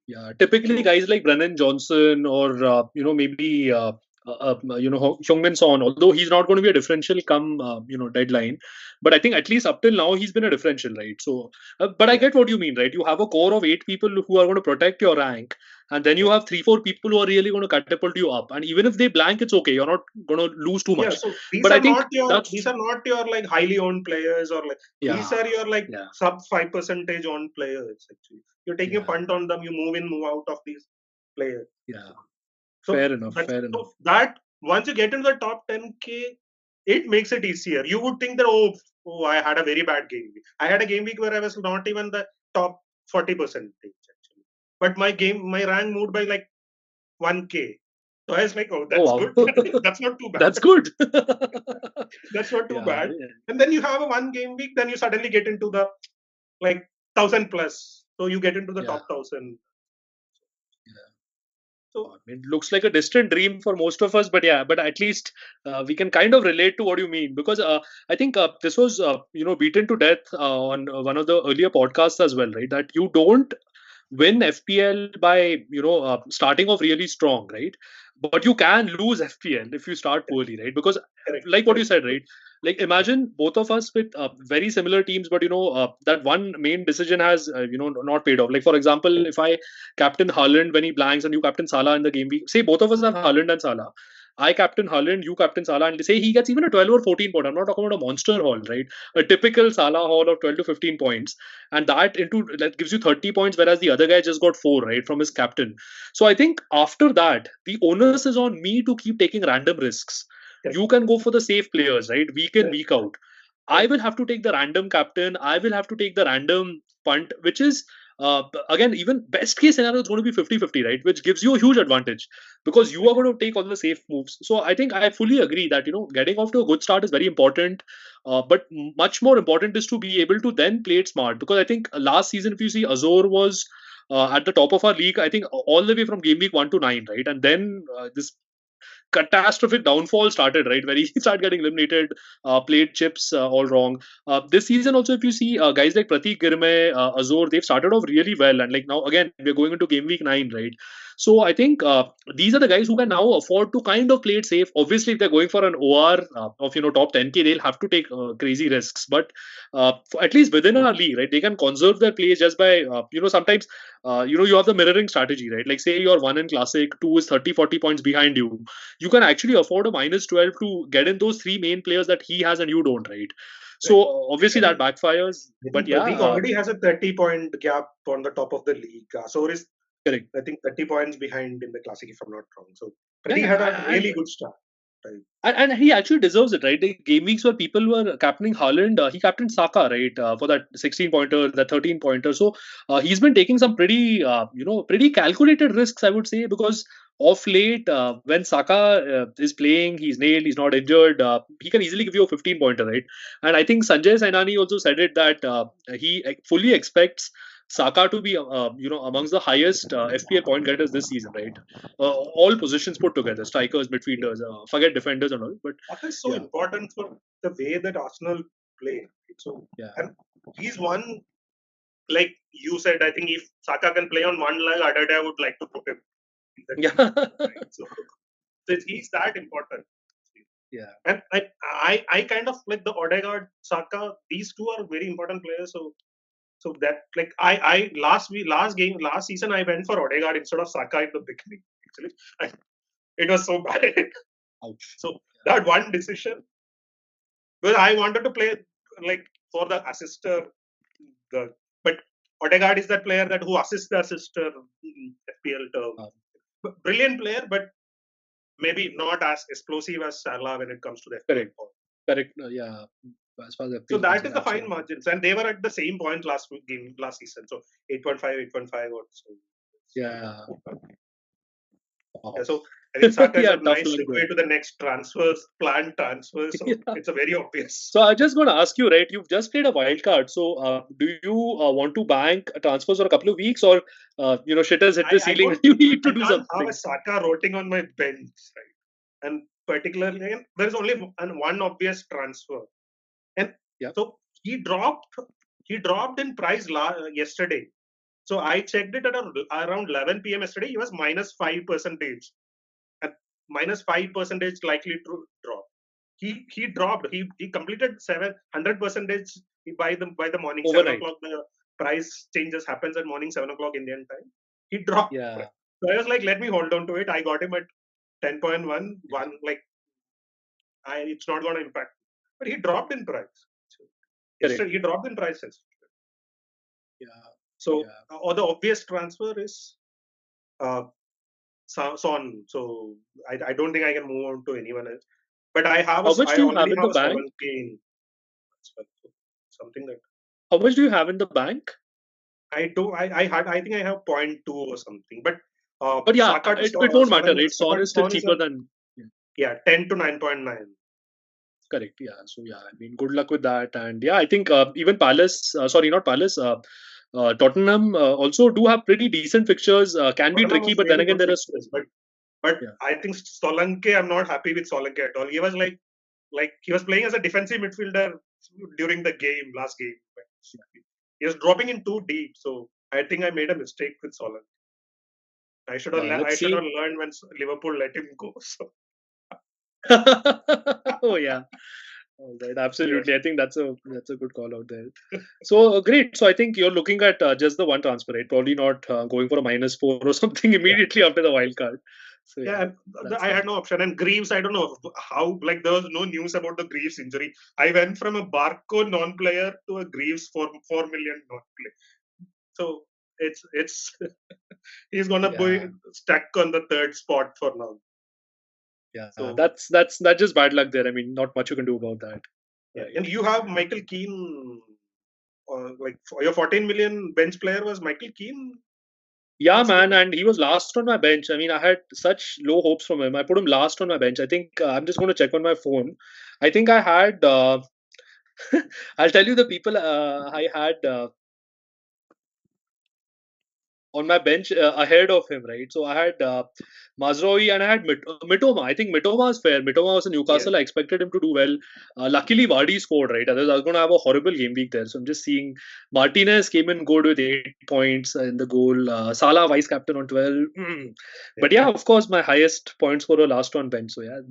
Yeah, typically So guys like Brennan Johnson or maybe Heung-min Son, although he's not going to be a differential come deadline, but I think at least up till now he's been a differential, right? So, but I yeah, get what you mean, right? You have a core of 8 people who are going to protect your rank, and then you yeah. have 3 4 people who are really going to catapult you up. And even if they blank, it's okay. You're not going to lose too Yeah, much. so these But I are think not your that's these are not your like highly owned players, or like these yeah, are your like yeah, sub 5% owned players actually. You're taking a yeah, punt on them, you move in, move out of these players. yeah. So Fair enough. that's Fair enough. so that once you get into the top 10K, it makes it easier. You would think that, oh, I had a very bad game week. I had a game week where I was not even the top 40% actually. But my rank moved by like 1K. So I was like, oh, that's Oh good. wow, That's not too bad. that's good. That's not too Yeah, bad. yeah, And then you have a one game week, then you suddenly get into the like 1,000 plus. So you get into the yeah. top 1,000. So I mean, it looks like a distant dream for most of us, but yeah, but at least we can kind of relate to what you mean because I think this was beaten to death on one of the earlier podcasts as well, right? That you don't win FPL by starting off really strong, right? But you can lose FPL if you start poorly, right? Because correct, like what you correct. said, right? Like imagine both of us with very similar teams, but that one main decision has not paid off. Like for example, if I captain Haaland when he blanks and you captain Salah in the game week, say both of us have Haaland and Salah. I captain Haaland, you captain Salah, and say he gets even a 12 or 14 point. I'm not talking about a monster haul, right? A typical Salah haul of 12 to 15 points, and that gives you 30 points, whereas the other guy just got 4, right, from his captain. So I think after that, the onus is on me to keep taking random risks. Correct, You can go for the safe players, right, week in, correct, week out. I correct. will have to take the random captain. I will have to take the random punt, which is, again, even best case scenario is going to be 50-50, right? Which gives you a huge advantage because you are going to take all the safe moves. So I think I fully agree that, getting off to a good start is very important. But much more important is to be able to then play it smart because I think last season, if you see, Azor was at the top of our league, I think all the way from game week 1 to 9, right? And then this catastrophic downfall started, right? Where he started getting eliminated, played chips all wrong. This season also, if you see guys like Pratik Girme, Azor, they've started off really well, and like now again we're going into game week 9, right? So I think these are the guys who can now afford to kind of play it safe. Obviously, if they're going for an OR of top 10K, they'll have to take crazy risks, but at least within our league, right, they can conserve their plays just by sometimes you have the mirroring strategy, right? Like say you're one in classic, two is 30-40 points behind you can actually afford a minus 12 to get in those three main players that he has and you don't, right? Right. So obviously I that think backfires, I but think yeah, Pratik already has a 30-point gap on the top of the league. So is, correct. I think, 30 points behind in the classic, if I'm not wrong. So Yeah, Pratik had a yeah, really good start. Right. and he actually deserves it, right? The game weeks where people were captaining Haaland, he captained Saka, right, for that 16 pointer, that 13 pointer. So he's been taking some pretty, pretty calculated risks, I would say, because of late, when Saka is playing, he's nailed, he's not injured, he can easily give you a 15 pointer, right? And I think Sanjay Sainani also said it that he fully expects Saka to be, amongst the highest FPL point getters this season, right? All positions put together, strikers, Yeah. midfielders, forget defenders and all. But Saka is so yeah, important for the way that Arsenal play. So, yeah, and he's one, like you said, I think if Saka can play on one leg, Adada would like to put him in the yeah, team. Right? So he's that important. yeah, And I kind of like the Odegaard, Saka. These two are very important players. So that, like, last season I went for Odegaard instead of Saka in the beginning. Actually, it was so bad. ouch. So that one decision, because I wanted to play like for the assister, the but Odegaard is that player that who assists the assister in FPL term. Um, Brilliant player, but maybe not as explosive as Salah when it comes to the FPL correct, point. correct. Yeah. as far as So FPL that is concerned, the fine absolutely. margins, and they were at the same point last season. So 8.5, 8.5 or so. Yeah. Yeah, Wow. so I think Saka is Yeah, a tough nice luck there. segue to the next transfers, planned transfers. So Yeah. it's a very obvious. So I just want to ask you, right? You've just played a wild card. So do you want to bank transfers for a couple of weeks, or shit has hit the I ceiling and won't. you need to I do can't have a something? Saka rotting on my bench, right? And particularly, and there's only one obvious transfer, and Yeah. so he dropped. He dropped in price yesterday. So I checked it at around 11 p.m. yesterday. He was minus 5%. At minus 5% likely to drop. He dropped. He completed 700% by the morning 7 Overnight. o'clock. The price changes happens at morning 7 o'clock Indian time. He dropped. Yeah. So I was like, let me hold on to it. I got him at 10.1. Yeah. Like it's not going to impact. But he dropped in price. So Correct. yesterday he dropped in prices. Yeah. So Yeah. or the obvious transfer is uh, Son. So I don't think I can move on to anyone else. But How much I do you have already in have the a bank? Solanke in as well. So something that How much do you have in the bank? I do. I think I have point 0.2 or something. But But yeah, Saka to it won't matter, right? Son Saka to is still Son is cheaper than. Yeah, 10 to 9.9. correct. Yeah. So yeah, I mean, good luck with that. And yeah, I think even Palace, sorry, not Palace, Tottenham also do have pretty decent fixtures. Can be Tottenham tricky, has but then really again, good there is. fixtures, but Yeah. I think Solanke. I'm not happy with Solanke at all. He was like he was playing as a defensive midfielder during the game last game. He was dropping in too deep, so I think I made a mistake with Solanke. Yeah. I Let's should have see. learned when Liverpool let him go. So Oh yeah. All right, yeah, absolutely. I think that's a good call out there. So great. So I think you're looking at just the one transfer, right? Probably not going for a -4 or something yeah, immediately after the wild card. So yeah. yeah, that's I that. had no option. And Greaves, I don't know how. Like there was no news about the Greaves injury. I went from a Barco non-player to a Greaves 4 million non-player. So it's he's gonna be Yeah, stuck on the third spot for now. yeah. So That's just bad luck there. I mean, not much you can do about that. yeah, Right. and you have Michael Keane. Like your 14 million bench player was Michael Keane Yeah, last man, game. and he was last on my bench. I mean, I had such low hopes from him. I put him last on my bench. I think I'm just going to check on my phone. I think I had. I'll tell you the people I had on my bench ahead of him, right? So I had Mazraoui and I had Mitoma. I think Mitoma was fair. Mitoma was in Yeah, Newcastle. I expected him to do well. Luckily, Vardy scored, right? Otherwise, I was going to have a horrible game week there. So I'm just seeing Martinez came in good with 8 points in the goal. Salah, vice captain on 12. But yeah. yeah, of course, my highest point scorer last on bench. So yeah,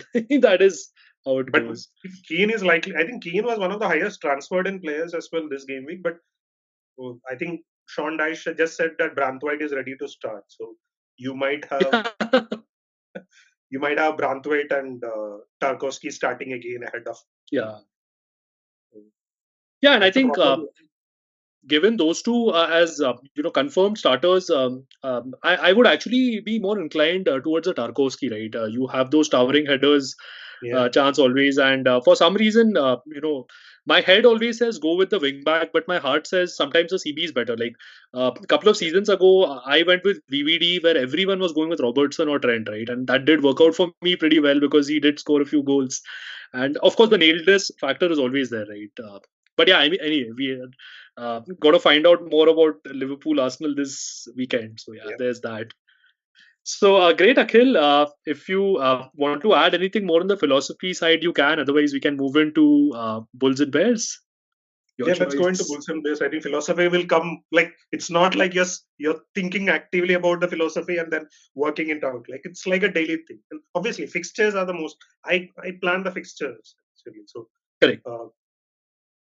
that is how it But goes. Keane is likely. I think Keane was one of the highest transferred in players as well this game week. But I think Sean Dyche just said that Branthwaite is ready to start. So you might have Branthwaite and Tarkowski starting again ahead of Keane. Yeah. Yeah, and I That's a think problem. given those two as confirmed starters, I would actually be more inclined towards a Tarkovsky. Right, you have those towering headers, Yeah, chance always, and for some reason, my head always says go with the wing back, but my heart says sometimes the CB is better. Like a couple of yeah, seasons ago, I went with VVD where everyone was going with Robertson or Trent, right, and that did work yeah. out for me pretty well because he did score a few goals, and of course the nailedness factor is always there, right. But yeah, I mean, anyway, we got to find out more about Liverpool Arsenal this weekend. So yeah, Yeah. there's that. So great, Akhil. If you want to add anything more on the philosophy side, you can. Otherwise, we can move into Bulls and Bears. Your Yeah, let's go into choice. Bulls and Bears. I think philosophy will come. Like it's not like you're thinking actively about the philosophy and then working it out. Like it's like a daily thing. And obviously, fixtures are the most. I plan the fixtures actually. So, Correct. uh,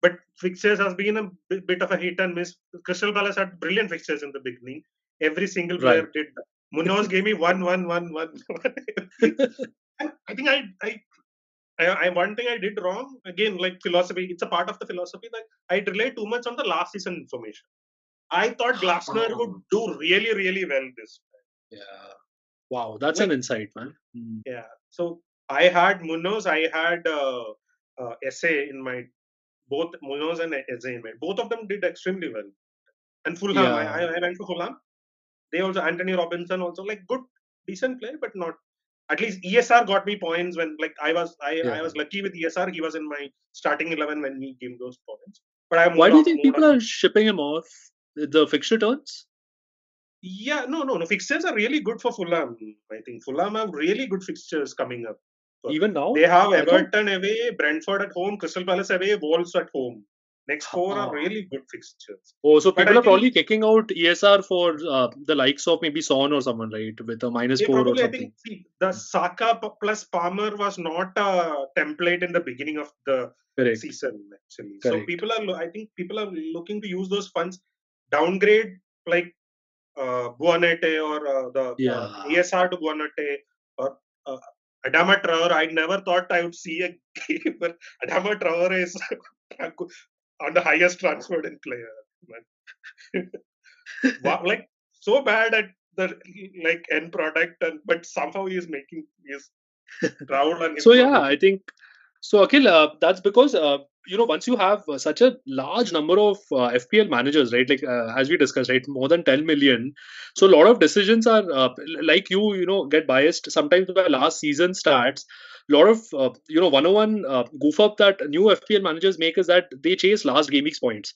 but fixtures has been a bit of a hit and miss. Crystal Palace had brilliant fixtures in the beginning. Every single player Right. did that. Munoz gave me one. And I think one thing I did wrong again, like philosophy. It's a part of the philosophy that I rely too much on the last season information. I thought Glasner would Oh, do really, really well this. yeah. Wow, that's an Like, insight, man. Hmm. yeah. So I had Munoz, I had Essay in my both Munoz and Eze, both of them did extremely well. And Fulham, Yeah, I went for Fulham. They also Anthony Robinson also like good, decent player, but not. At least ESR got me points when like I yeah. was lucky with ESR. He was in my starting 11 when he gave those points. But I Why moved do you on. think Moved people on. are shipping him off? The fixture turns? Yeah, no. Fixtures are really good for Fulham. I think Fulham have really good fixtures coming up. So Even now? they have I thought. Everton away, Brentford at home, Crystal Palace away, Wolves at home. Next four are Ah. really good fixtures. Oh, so But people I are think probably kicking out ESR for the likes of maybe Son or someone, right? With a minus they four or probably, I think, something. see, the Saka plus Palmer was not a template in the beginning of the Correct. season, actually. So Correct. I think people are looking to use those funds, downgrade like Buonete or the Yeah. ESR to Buonete or uh, Adama Traore. I never thought I would see a game where Adama Traore is on the highest transferred in player. Wow, like so bad at the like end product, and but somehow he is making his proud on him So for yeah, I making. think so. Akhil, that's because once you have such a large number of FPL managers, right? Like as we discussed, right, more than 10 million. So a lot of decisions are like get biased sometimes by last season stats. A lot of 101 goof up that new FPL managers make is that they chase last game week's points.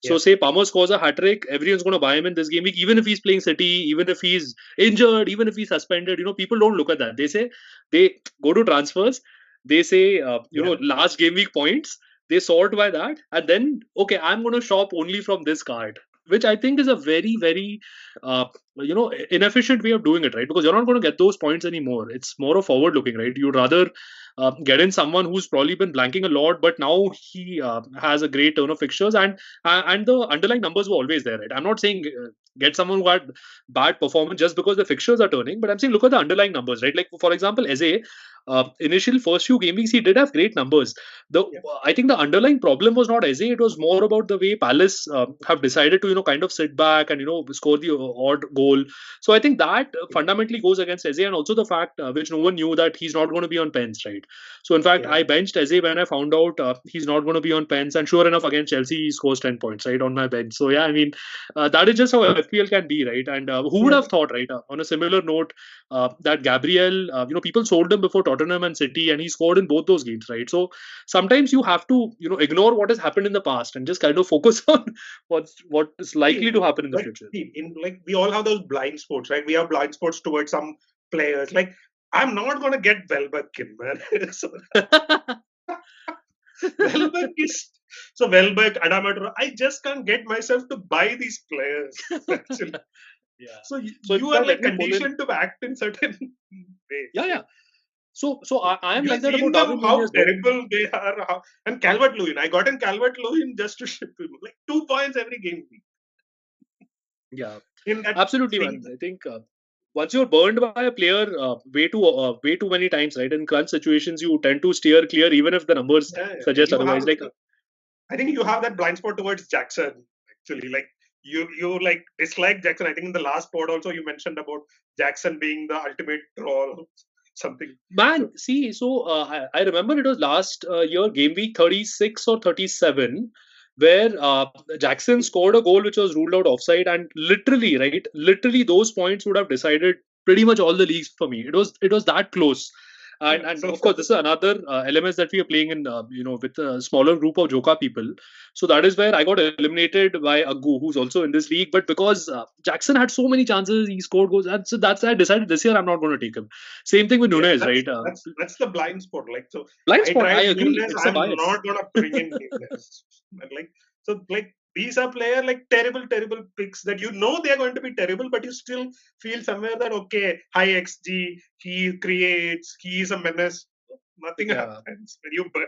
So Yeah, say Palmer scores a hat trick, everyone's going to buy him in this game week, even if he's playing City, even if he's injured, even if he's suspended. People don't look at that. They say they go to transfers. They say, yeah, last game week points. They sort by that, and then okay, I'm going to shop only from this card, which I think is a very, very, inefficient way of doing it, right? Because you're not going to get those points anymore. It's more of forward looking, right? You'd rather get in someone who's probably been blanking a lot, but now he has a great turn of fixtures, and the underlying numbers were always there, right? I'm not saying get someone who had bad performance just because the fixtures are turning, but I'm saying look at the underlying numbers, right? Like for example, Eze, initial first few game weeks he did have great numbers. The yeah, I think the underlying problem was not Eze; it was more about the way Palace have decided to kind of sit back and score the odd goal. So I think that fundamentally goes against Eze, and also the fact which no one knew that he's not going to be on pens, right? So in fact, yeah, I benched Eze when I found out he's not going to be on pens, and sure enough, against Chelsea he scores 10 points right on my bench. So yeah, I mean that is just how FPL can be, right? And who would yeah. have thought, right? On a similar note, that Gabriel, people sold him before Tottenham and City, and he scored in both those games, right? So sometimes you have to, ignore what has happened in the past and just kind of focus on what is See, likely to happen in the like future. see, in like we all have those blind spots, right? We have blind spots towards some players. Like I'm not gonna get Welbeck in, man. So Welbeck is so Welbeck, Adamatro. I just can't get myself to buy these players. Actually, Yeah. so So in you are fact, let like me pull in. conditioned to act in certain ways. Yeah, So yeah. So I am you like that seen about them Darwin how Nunez, bro. terrible they are. And Calvert Lewin, I got in Calvert Lewin just to ship him like 2 points every game week Yeah. in that Absolutely, thing. man. I think once you're burned by a player way too many times, right? In crunch situations, you tend to steer clear, even if the numbers Yeah. suggest You otherwise. have Like, I think you have that blind spot towards Jackson. Actually, like you like dislike Jackson. I think in the last pod also you mentioned about Jackson being the ultimate troll, something. man, So see, so I remember it was last year, game week 36 or 37, where Jackson scored a goal which was ruled out offside, and literally, right, literally those points would have decided pretty much all the leagues for me. It was that close. And yeah, and so of course, this is another elements that we are playing in, with a smaller group of Joka people. So that is where I got eliminated by Aggu, who's also in this league. But because Jackson had so many chances, he scored goals, and so that's I decided this year I'm not going to take him. Same thing with yeah, Nunez, right? that's the blind spot. Like so, Blind I spot. I tried agree. Nunes. It's a I'm bias. not gonna bring in Nunes. And like so, like these are player like terrible picks that you know they are going to be terrible, but you still feel somewhere that okay, high XG, he creates, he is a menace. Nothing Yeah. happens when you burn.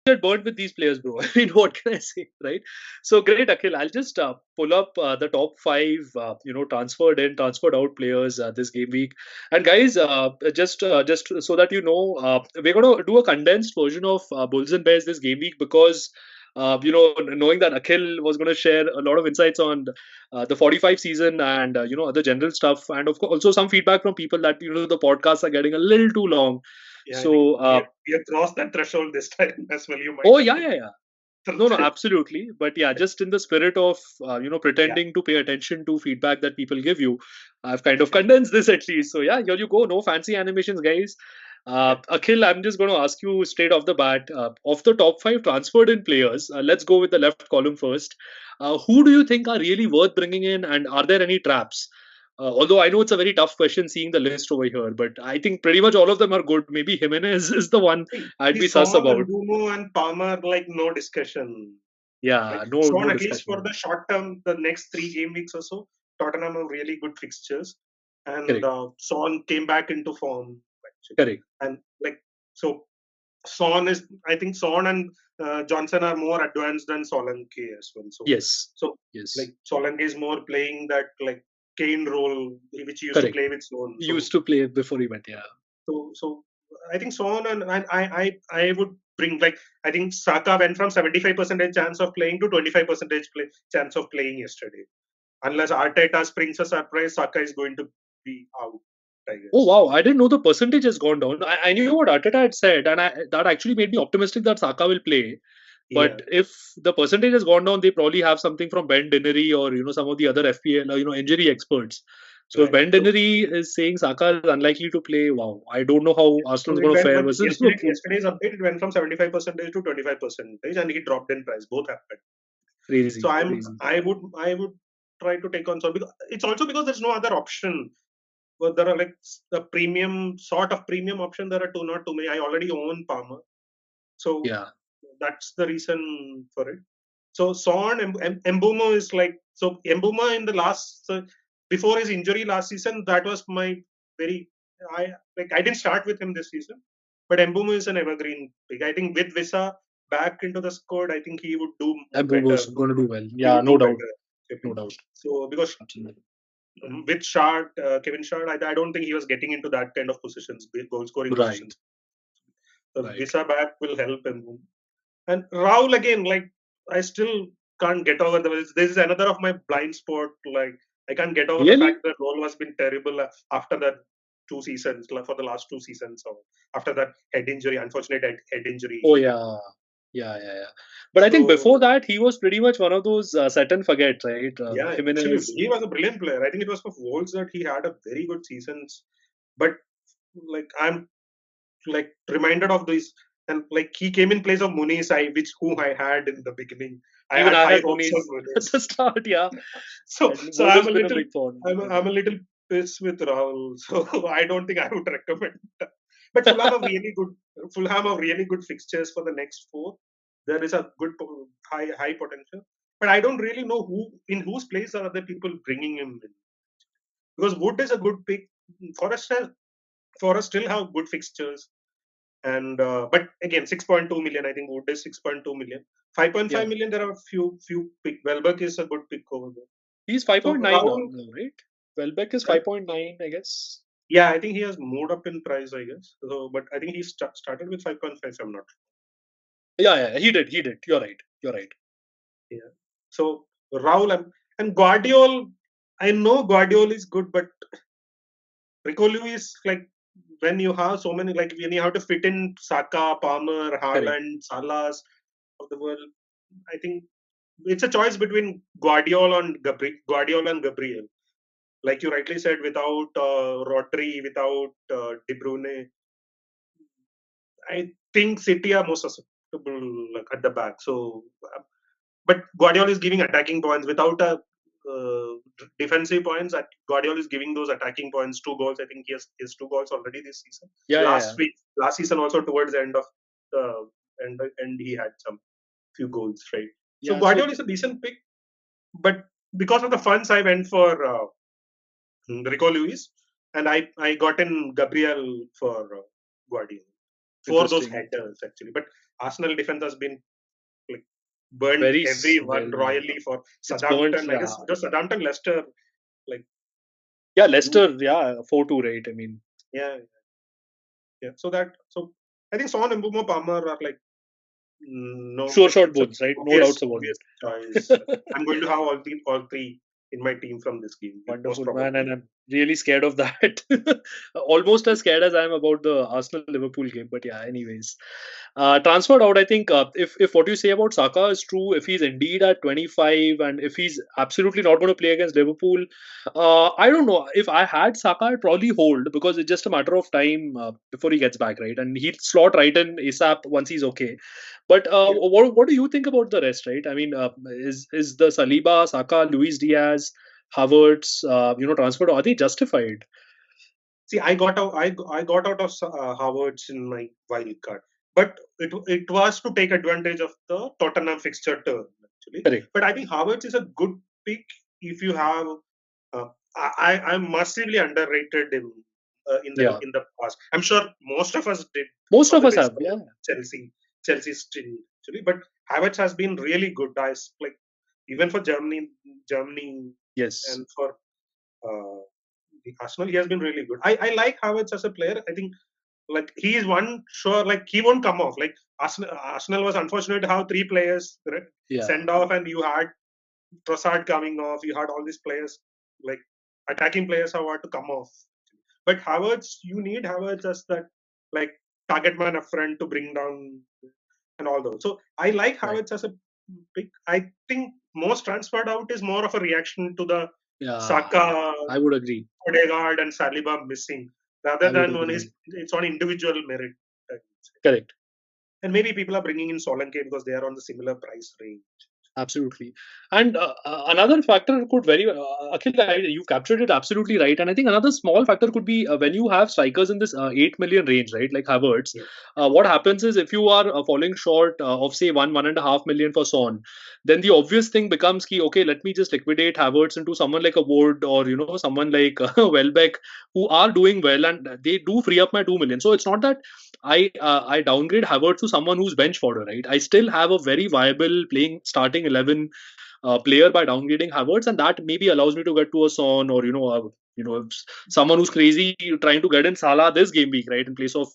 Get burnt with these players, bro. I mean, what can I say, right? So great, Akhil. I'll just pull up the top five, transferred in, transferred out players this game week. And guys, just so that you know, we're gonna do a condensed version of Bulls and Bears this game week because. Knowing that Akhil was going to share a lot of insights on the 45 season and other general stuff, and of course also some feedback from people that the podcasts are getting a little too long. Yeah, I think So, we have crossed that threshold this time as well. You might oh have yeah, to yeah, yeah. tell No, no, that. absolutely. But yeah, just in the spirit of Yeah, pretending to pay attention to feedback that people give you, I've kind of condensed this at least. So yeah, here you go. No fancy animations, guys. yeah. Akhil, I'm just going to ask you straight off the bat. Of the top five transferred in players, let's go with the left column first. Who do you think are really worth bringing in, and are there any traps? Although I know it's a very tough question seeing the list over here, but I think pretty much all of them are good. Maybe Jimenez is the one I'd See, be sus Son and about. Bumo and Palmer, like no discussion. Like Yeah, no, Son, no at least for discussion. the short term, the next 3 game weeks or so, Tottenham have really good fixtures, and Correct. Son came back into form actually, Correct. and like so, Son is I think Son and Johnson are more advanced than Solanke as well. Yes. So Yes. like Solanke is more playing that like Kane role which he used to Correct. play with Son. He used to play before he went. Yeah. So I think Son and I would bring like I think Saka went from 75% chance of playing to 25% chance of playing yesterday. Unless Arteta springs a surprise, Saka is going to be out, I Oh guess. wow! I didn't know the percentage has gone down. I knew what Arteta had said, and that actually made me optimistic that Saka will play. Yeah. But if the percentage has gone down, they probably have something from Ben Dinnery or some of the other FPL injury experts. So if Right. Ben Dinnery is saying Saka is unlikely to play, wow! I don't know how So Arsenal's it going to went fare from versus Liverpool. yesterday's update, it went from 75% to 25%, and he dropped in price. Both happened. So Crazy, crazy. I would try to take on Son because it's also because there's no other option. Well, there are like the premium sort of premium option. There are two, not too many. I already own Palmer, so Yeah, that's the reason for it. So Son Mbumo is like so Mbuma in the last before his injury last season. That was my very I didn't start with him this season, but Mbumo is an evergreen pick. I think with Visa back into the squad, I think he would do and better. Bomo's going to do well. He Yeah, would no do doubt, better. no doubt. So because Absolutely. with Shard, Kevin Shard, I don't think he was getting into that kind of positions, goal scoring Right, positions. So right. Visa back will help him. And Raul again, like I still can't get over this is another of my blind spot. Like I can't get over the fact Really? that Raul has been terrible after that 2 seasons, like, for the last 2 seasons, or after that head injury, unfortunate head injury Oh he had. yeah, yeah, yeah, yeah. But I think before So that, he was pretty much one of those set and forget, right? yeah, absolutely, Jimenez. he was a brilliant player. I think it was for Wolves that he had a very good seasons, but like I'm like reminded of this, and like he came in place of Muniz, which whom I had in the beginning. I Even had I high had hopes on Muniz at Muniz. the start. Yeah, So and so Wood I'm has a been a little big fan. I'm a little pissed with Rahul. So I don't think I would recommend. But Fulham have really good fixtures for the next four. There is a good high potential. But I don't really know whose place are other people bringing him in, because Wood is a good pick. Forest has Forest still have good fixtures, and but again 6.2 million. I think Wood is 6.2 million. 5.5 Yeah, million. There are few pick. Welbeck is a good pick over there. he's So 5.9 now, Rahul, right? Welbeck is 5.9, I guess. yeah, I think he has moved up in price, I guess. So, but I think he started with 5.5. I'm not. Yeah, yeah, he did. He did. You're right. You're right. Yeah. So Raul and Guardiol. I know Guardiol is good, but Rico is like when you have so many, like when you have to fit in Saka, Palmer, Correct. Haaland, Salas of the world. I think it's a choice between Guardiola and Gabriel. Like you rightly said, without Rodri, without De Bruyne, I think City are more susceptible like, at the back. So, but Guardiola is giving attacking points without a defensive points. Guardiola is giving those attacking points. 2 goals. I think he has his 2 goals already this season. Yeah, yeah, yeah. Last season also towards the end of the end he had some few goals, right? So Yeah. So Guardiola is a decent pick, but because of the funds, I went for Rico Lewis, and I got in Gabriel for Guardiola for those interesting. headers actually. But Arsenal defense has been like burnt Very everyone well. Yeah. royally for It's burnt. Southampton. I Yeah. guess just Southampton, Leicester, like Yeah. you, Leicester. Yeah. 4-2. Right. I mean, yeah, yeah. So I think Son and Mbumo Palmer are like no, sure like shot it's a bones. Right. No obvious doubts about obvious choice. it. I'm going to have all three in my team from this game, most Wonderful, man. probably. really scared of that. Almost as scared as I am about the Arsenal Liverpool game. But yeah, anyways, transferred out. I think if what you say about Saka is true, if he's indeed at 25, and if he's absolutely not going to play against Liverpool, I don't know. If I had Saka, I'd probably hold because it's just a matter of time before he gets back, right? And he'll slot right in ASAP once he's okay. But Yeah. what do you think about the rest, right? I mean, is the Saliba, Saka, Luis Diaz, Havertz, transferred? Are they justified? See, I got out of Harvard's in my wild card, but it was to take advantage of the Tottenham fixture turn actually. Correct. But I think Harvard's is a good pick if you have. I'm massively underrated Yeah. in the past. I'm sure most of us did Most on of the us basis have. of Yeah. Chelsea's string actually. But Havertz has been really good. Like even for Germany Yes. and for uh, the Arsenal, he has been really good. I like Havertz as a player. I think like he is one sure like he won't come off. Like Arsenal was unfortunate to have three players Yeah. send off, and you had Trossard coming off. You had all these players like attacking players who had to come off. But Havertz, you need Havertz as that like target man up front to bring down and all those. So I like Right. Havertz as a pick. I think most transferred out is more of a reaction to the Yeah. Saka, I would agree. Odegaard, and Saliba missing, rather I would than on agree. his it's on individual merit. I would say. Correct. And maybe people are bringing in Solanke because they are on the similar price range. Absolutely. And another factor could very, Akhil, you captured it absolutely right. And I think another small factor could be when you have strikers in this 8 million range, right? Like Havertz. Yeah, What happens is if you are falling short of, say, 1.5 million for Son, then the obvious thing becomes key, okay, let me just liquidate Havertz into someone like a Wood or, someone like Welbeck who are doing well and they do free up my 2 million. So it's not that I downgrade Havertz to someone who's bench fodder, right? I still have a very viable playing starting 11 player by downgrading Havertz, and that maybe allows me to get to a Son or someone who's crazy trying to get in Salah this game week, right, in place of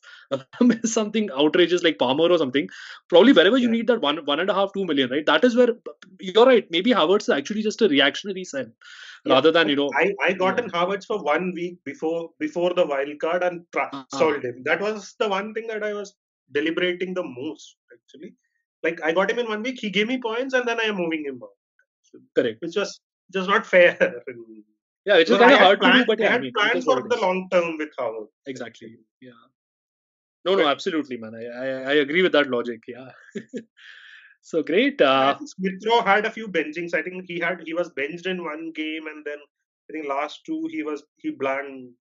something outrageous like Palmer or something. Probably wherever you yeah, need that 1.5 2 million, right? That is where you're right. Maybe Havertz is actually just a reactionary sell yeah. rather than And I got yeah. in Havertz for 1 week before the wild card and sold him. That was the one thing that I was deliberating the most actually. Like I got him in 1 week, he gave me points, and then I am moving him out, Correct. which was just not fair. Yeah, which is Because kind of hard to do, but I yeah, I had mean, it planned is what for it the is. long term with Havertz Exactly. actually. Yeah. No, no, But absolutely, man. I agree with that logic. Yeah. So great. I think Smith Rowe had a few benchings. I think he was benched in one game, and then I think last two he blanked.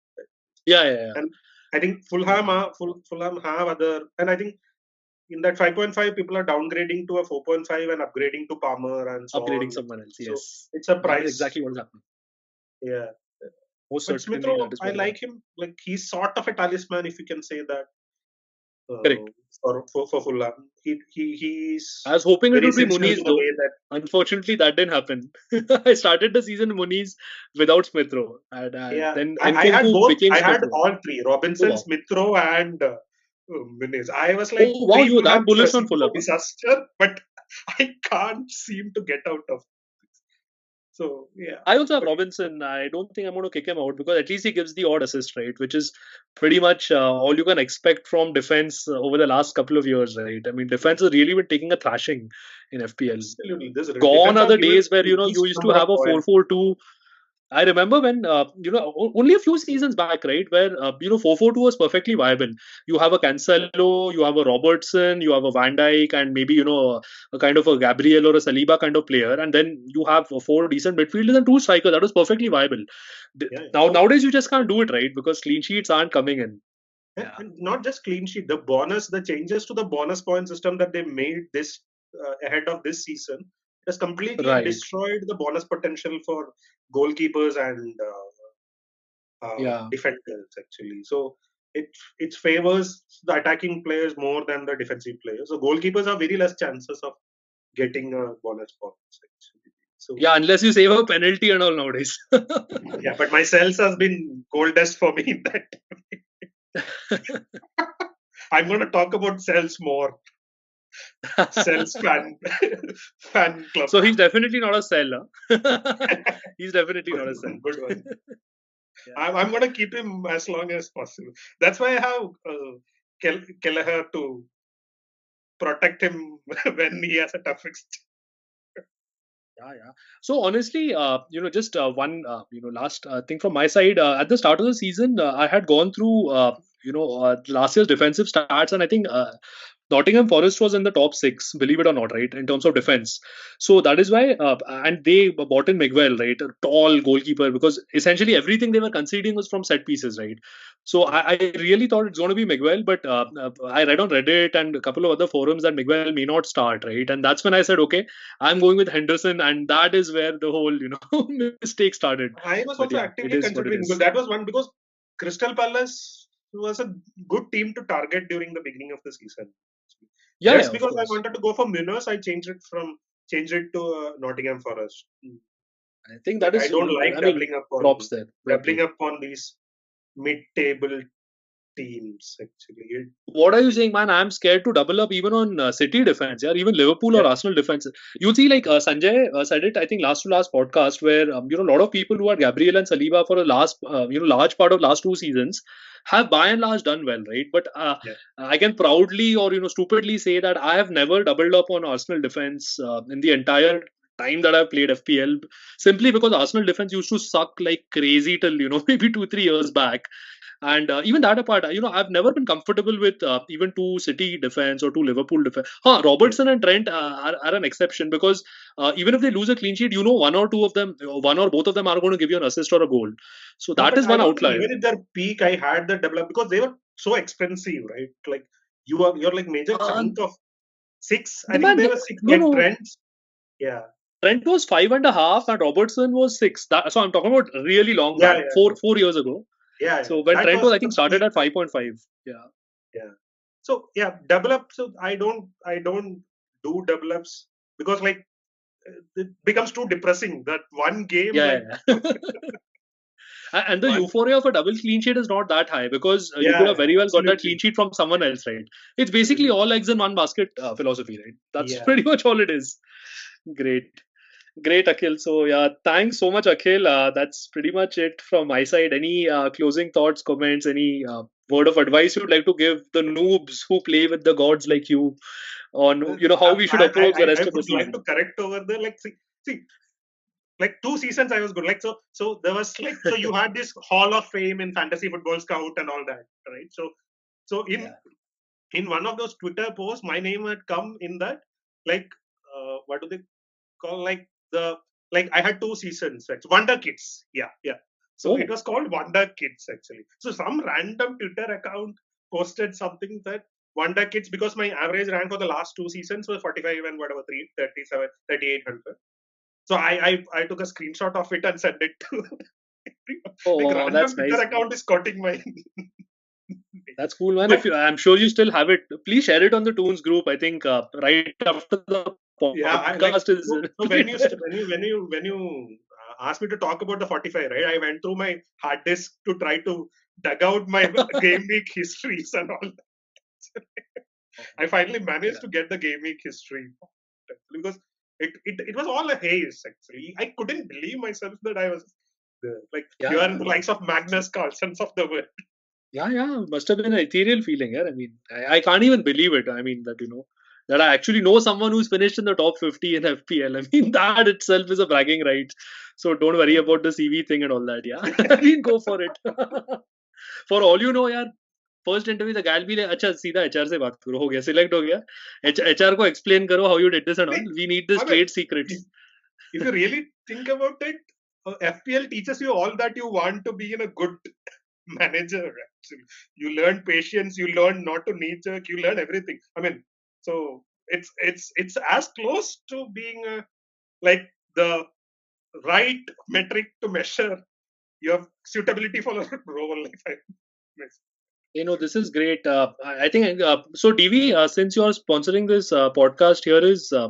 Yeah, yeah, yeah. And I think Fulham have other, and I think in that 5.5 people are downgrading to a 4.5 and upgrading to Palmer and so Upgrading on. someone else. So Yes. it's a That is price. exactly what is happening. Yeah. Most But Smith certainly, that Rowe, is I what is like happening. him. Like he's sort of a talisman, if you can say that, Correct. for Fulham. He's I was hoping it very would be essential to Muniz, the though. way that. Unfortunately, that didn't happen. I started the season Muniz without Smith Rowe. And Yeah, then I had Nkunku both. became I Smith had Rowe. all three: Oh, Robinson, wow. Smith Rowe, and Muniz. I was like Oh, wow. You were that three-month bullish on recipe Fulham, for huh? disaster, but I can't seem to get out of. So yeah, I also have but Robinson. I don't think I'm going to kick him out because at least he gives the odd assist, right? Which is pretty much all you can expect from defense over the last couple of years, right? I mean, defense has really been taking a thrashing in FPL. absolutely, this Gone defense are have the given days where the you least used to number of have a points. 4-4-2. I remember when only a few seasons back, right, where 4-4-2 was perfectly viable. You have a Cancelo, you have a Robertson, you have a Van Dijk, and maybe a kind of a Gabriel or a Saliba kind of player, and then you have four decent midfielders and two strikers. That was perfectly viable. Yeah. Now So nowadays you just can't do it, right, because clean sheets aren't coming in. Yeah. and not just clean sheet, the changes to the bonus point system that they made this ahead of this season has completely Right. destroyed the bonus potential for goalkeepers and Yeah. defenders actually. So it favors the attacking players more than the defensive players. So goalkeepers have very less chances of getting bonus points actually. So Yeah. Unless you save a penalty and all nowadays. yeah, but my cells has been gold dust for me. That I'm going to talk about cells more. Cells fan club. So he's definitely not a seller. He's definitely not a sell. Good one. Yeah. I'm going to keep him as long as possible. That's why I have Kelleher to protect him when he has a tough fixture. Yeah, yeah. So honestly, just one, last thing from my side. At the start of the season, I had gone through, last year's defensive stats, and I think Nottingham Forest was in the top six, believe it or not, right, in terms of defense. So that is why, and they bought in Miguel, right, a tall goalkeeper, because essentially everything they were conceding was from set pieces, right. So I really thought it's going to be Miguel, but I read on Reddit and a couple of other forums that Miguel may not start, right, and that's when I said, okay, I'm going with Henderson, and that is where the whole mistake started. I was But also yeah, it actively is what it considering because is. that was one because Crystal Palace was a good team to target during the beginning of the season. Yeah, yeah, Just of because I course. wanted to go for Minos, I changed it to Nottingham Forest. I think Like that I is, don't like I mean, props there, well doubling played. up on these mid-table teams. Actually, What are you saying, man? I'm scared to double up even on City defense, yeah, even Liverpool yeah, or Arsenal defense. You see, like Sanjay said it, I think last to last podcast, where a lot of people who had Gabriel and Saliba for a large part of last two seasons have by and large done well, right? But yeah. I can proudly or stupidly say that I have never doubled up on Arsenal defense in the entire time that I've played FPL, simply because Arsenal defense used to suck like crazy till maybe 2 3 years back. And even that apart, I've never been comfortable with even two City defense or two Liverpool defense. Huh, Yeah. Robertson and Trent are an exception, because even if they lose a clean sheet, one or two of them, one or both of them are going to give you an assist or a goal. So No, that but is I one don't think outlier. even at their peak I had the develop because they were so expensive, right? Like you're like major Uh, chunk of six. I the think man, they were six no, like no. Trent. Yeah. Trent was 5.5 and Robertson was 6. So I'm talking about really long Yeah, back, yeah, four years ago. yeah, yeah. So when That Trent was, was I think, the started peak. at 5.5. Yeah. Yeah. So yeah, double up. So I don't do double ups because like it becomes too depressing. That one game, Yeah, like yeah, yeah. And the one. euphoria of a double clean sheet is not that high, because you could Yeah, have yeah, very well got that clean absolutely, sheet from someone else, right? It's basically absolutely. all eggs in one basket philosophy, right? That's Yeah. pretty much all it is. Great. Great, Akhil. So, yeah, thanks so much, Akhil. That's pretty much it from my side. Any closing thoughts, comments, any word of advice you'd like to give the noobs who play with the gods like you on, how we should approach the I rest of the would like season? to correct over there. Like, see, like 2 seasons I was good. Like, so there was like, so you had this Hall of Fame in Fantasy Football Scout and all that, right? So Yeah. in one of those Twitter posts, my name had come in that, like, what do they call like the like I had 2 seasons. Actually. Wonder Kids, yeah, yeah. So it Oh, was called Wonder Kids actually. So some random Twitter account posted something that Wonder Kids because my average rank for the last 2 seasons was 45 and whatever 337 3800. So I took a screenshot of it and sent it to like oh, random that's Twitter nice. account is quoting my That's cool, man. If but you, I'm sure you still have it. Please share it on the Toons group. I think right after the yeah, I like podcast is so when played you there. asked me to talk about the 45, right? I went through my hard disk to try to dug out my game week histories and all that. I finally managed Yeah, to get the game week history because it was all a haze actually. I couldn't believe myself that I was like you are yeah, in the likes of Magnus Carlsens of the world. yeah, yeah. Must have been an ethereal feeling. Yeah, I mean, I can't even believe it. I mean, that that I actually know someone who's finished in the top 50 in FPL. I mean, that itself is a bragging right. So don't worry about the CV thing and all that. Yeah, I mean, go for it. For all you know, यार, first interview the गाल भी ले अच्छा सीधा HR से बात करो, हो गया, सिलेक्ट हो गया, एचआर को एक्सप्लेन करो how you did this and Like, all, we need I this mean, trade if, secrets. if you really think about it, FPL teaches you all that you want to be in a good manager. Actually, you learn patience, you learn not to knee jerk, you learn everything. I mean, so it's as close to being like the right metric to measure your suitability for a role. If I may say. This is great. I think so. DV, since you're sponsoring this podcast, here is a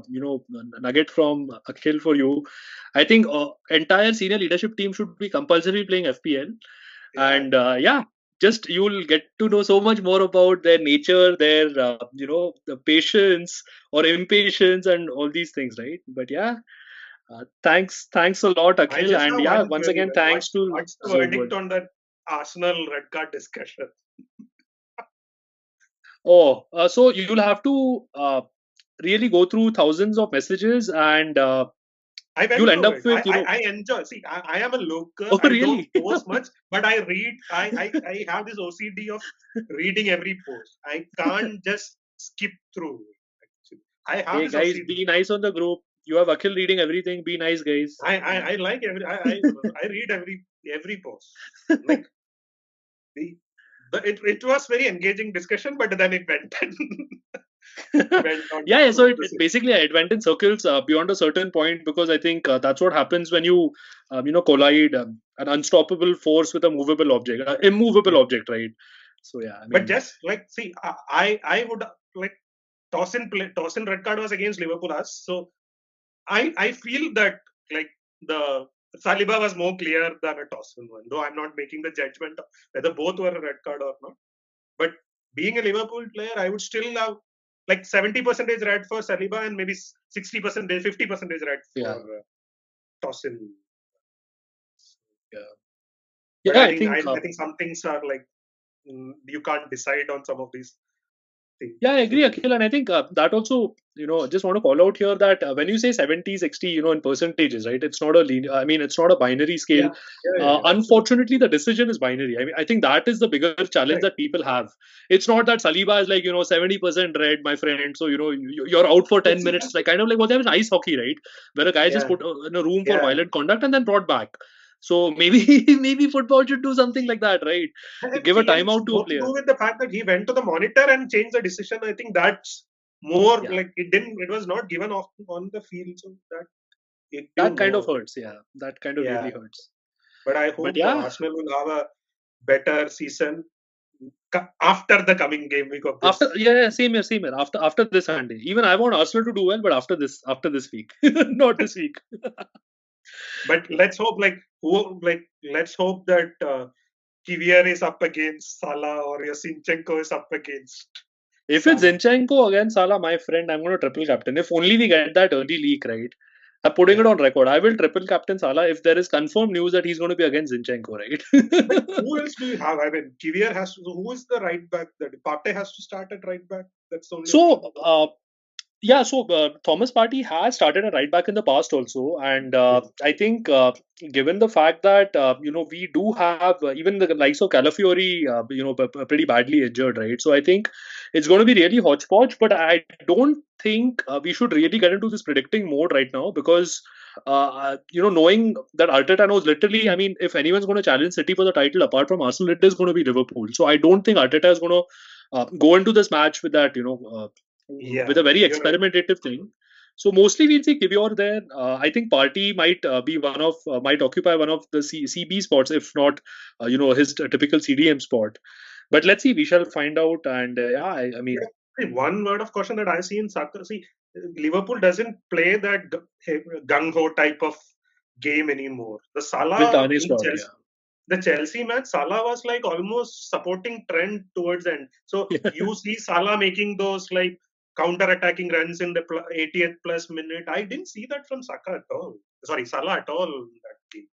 nugget from Akhil for you. I think entire senior leadership team should be compulsory playing FPL, Yeah, and yeah, just you'll get to know so much more about their nature, their the patience or impatience and all these things, right? But yeah, Thanks a lot, I Akhil, just and have yeah, one once query. again, Then. thanks to What's the verdict Zoomwood. on that Arsenal red card discussion? Oh, so you'll have to really go through thousands of messages, and I went you'll end through up it. with, I enjoy. See, I am a local. oh, I don't really? post much, but I read. I have this OCD of reading every post. I can't just skip through it, actually. I have Hey this guys, OCD. be nice on the group. You have Akhil reading everything. Be nice, guys. I like every. I read every post. Like it was very engaging discussion, but then it went went on Yeah, so through it, the it city. basically it went in circles beyond a certain point, because I think that's what happens when you collide an unstoppable force with a movable object, immovable Yeah. object, right? So yeah, I But mean, just like see, I would like toss in red card was against Liverpool us. So I feel that like the Saliba was more clear than a toss in one. Though I'm not making the judgment of whether both were a red card or not. But being a Liverpool player, I would still have like 70% red for Saliba and maybe 60%, 50% red for yeah, toss in. yeah, But yeah. I think I think some things are like you can't decide on some of these things. yeah, I agree, So Akhil, and I think that also, just want to call out here that when you say 70, 60, in percentages, right? It's not a I mean, it's not a binary scale. yeah, yeah, absolutely Unfortunately, the decision is binary. I mean, I think that is the bigger challenge correct. that people have. It's not that Saliba is like 70% red, my friend. So you're out for But 10 see, minutes, like kind of like what they have in ice hockey, right? Where a guy is just yeah, put in a room for yeah. violent conduct and then brought back. So maybe maybe football should do something like that, right? Give a See, and it's timeout to a more to player. do with the fact that he went to the monitor and changed the decision. I think that's more Yeah, like it didn't. It was not given off on the field, so that it you that kind of more. hurts. Yeah, that kind of Yeah, really hurts. but I But hope yeah, Arsenal will have a better season after the coming game week of after this. yeah, yeah, same here. After this Sunday, even I want Arsenal to do well, but after this week, not this week. But Yeah. let's hope that Kivier is up against Salah or Yasinchenko is up against If it's Salah. Zinchenko against Salah, my friend, I'm going to triple captain. If only we get that early leak, right? I'm putting it Yeah. on record. I will triple captain Salah if there is confirmed news that he's going to be against Zinchenko, But right? who else do you have? I mean, Kivier has to. Who is the right back? That Partey has to start at right back. That's the only option. So, yeah, so Thomas Partey has started a right back in the past also, and Yeah. I think given the fact that we do have even the likes of Calafiori, pretty badly injured, right? So I think it's going to be really hodgepodge. But I don't think we should really get into this predicting mode right now, because knowing that Arteta knows literally, I mean, if anyone's going to challenge City for the title apart from Arsenal, it is going to be Liverpool. So I don't think Arteta is going to go into this match with that, with Yeah, a very you're right. experimentative thing. So mostly we'll see Kivior there. I think Party might might occupy one of the CB spots, if not, his typical CDM spot. But let's see. We shall find out. And yeah, I mean, See, one word of caution that I see in soccer. See, Liverpool doesn't play that gung ho type of game anymore. The with Salah Dane's in squad, Chelsea, the Chelsea match, Salah was like almost supporting Trent towards the end. So yeah, you see Salah making those like counter-attacking runs in the 80th plus minute. I didn't see that from Saka at all. Sorry, Salah at all in that game.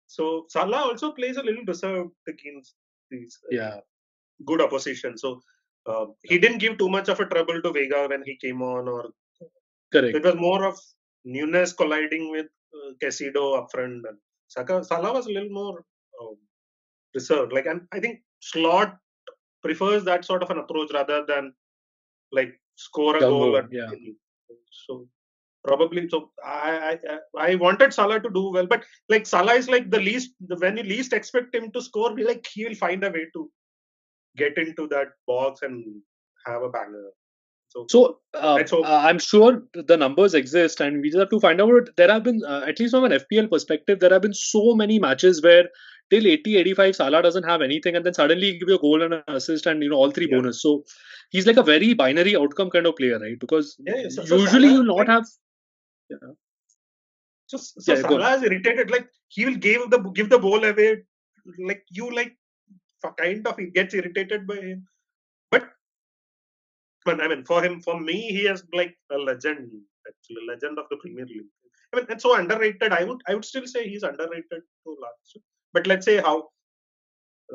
So Salah also plays a little reserved against these yeah, good opposition. So he didn't give too much of a trouble to Vega when he came on, or it correct. was more of Nunes colliding with Casido up front. And Salah was a little more reserved. Like, and I think Slot prefers that sort of an approach rather than like score a Gung goal at ho, the yeah, beginning. So probably, so I wanted Salah to do well, but like Salah is like the least when you least expect him to score, like he will find a way to get into that box and have a banger. So So let's hope. I'm sure the numbers exist, and we just have to find out. There have been, at least from an FPL perspective, there have been so many matches where till 80, 85, Salah doesn't have anything, and then suddenly he give you a goal and an assist, and all three Yeah, bonus. So he's like a very binary outcome kind of player, right? Because yeah. So usually Salah you'll not like have. Yeah, so yeah, go on. Salah is irritated. Like he will give the ball away. Like you like kind of he gets irritated by him. But I mean, for him, for me, he is like a legend, actually, a legend of the Premier League. I mean, and so underrated. I would still say he's underrated to large. But let's say how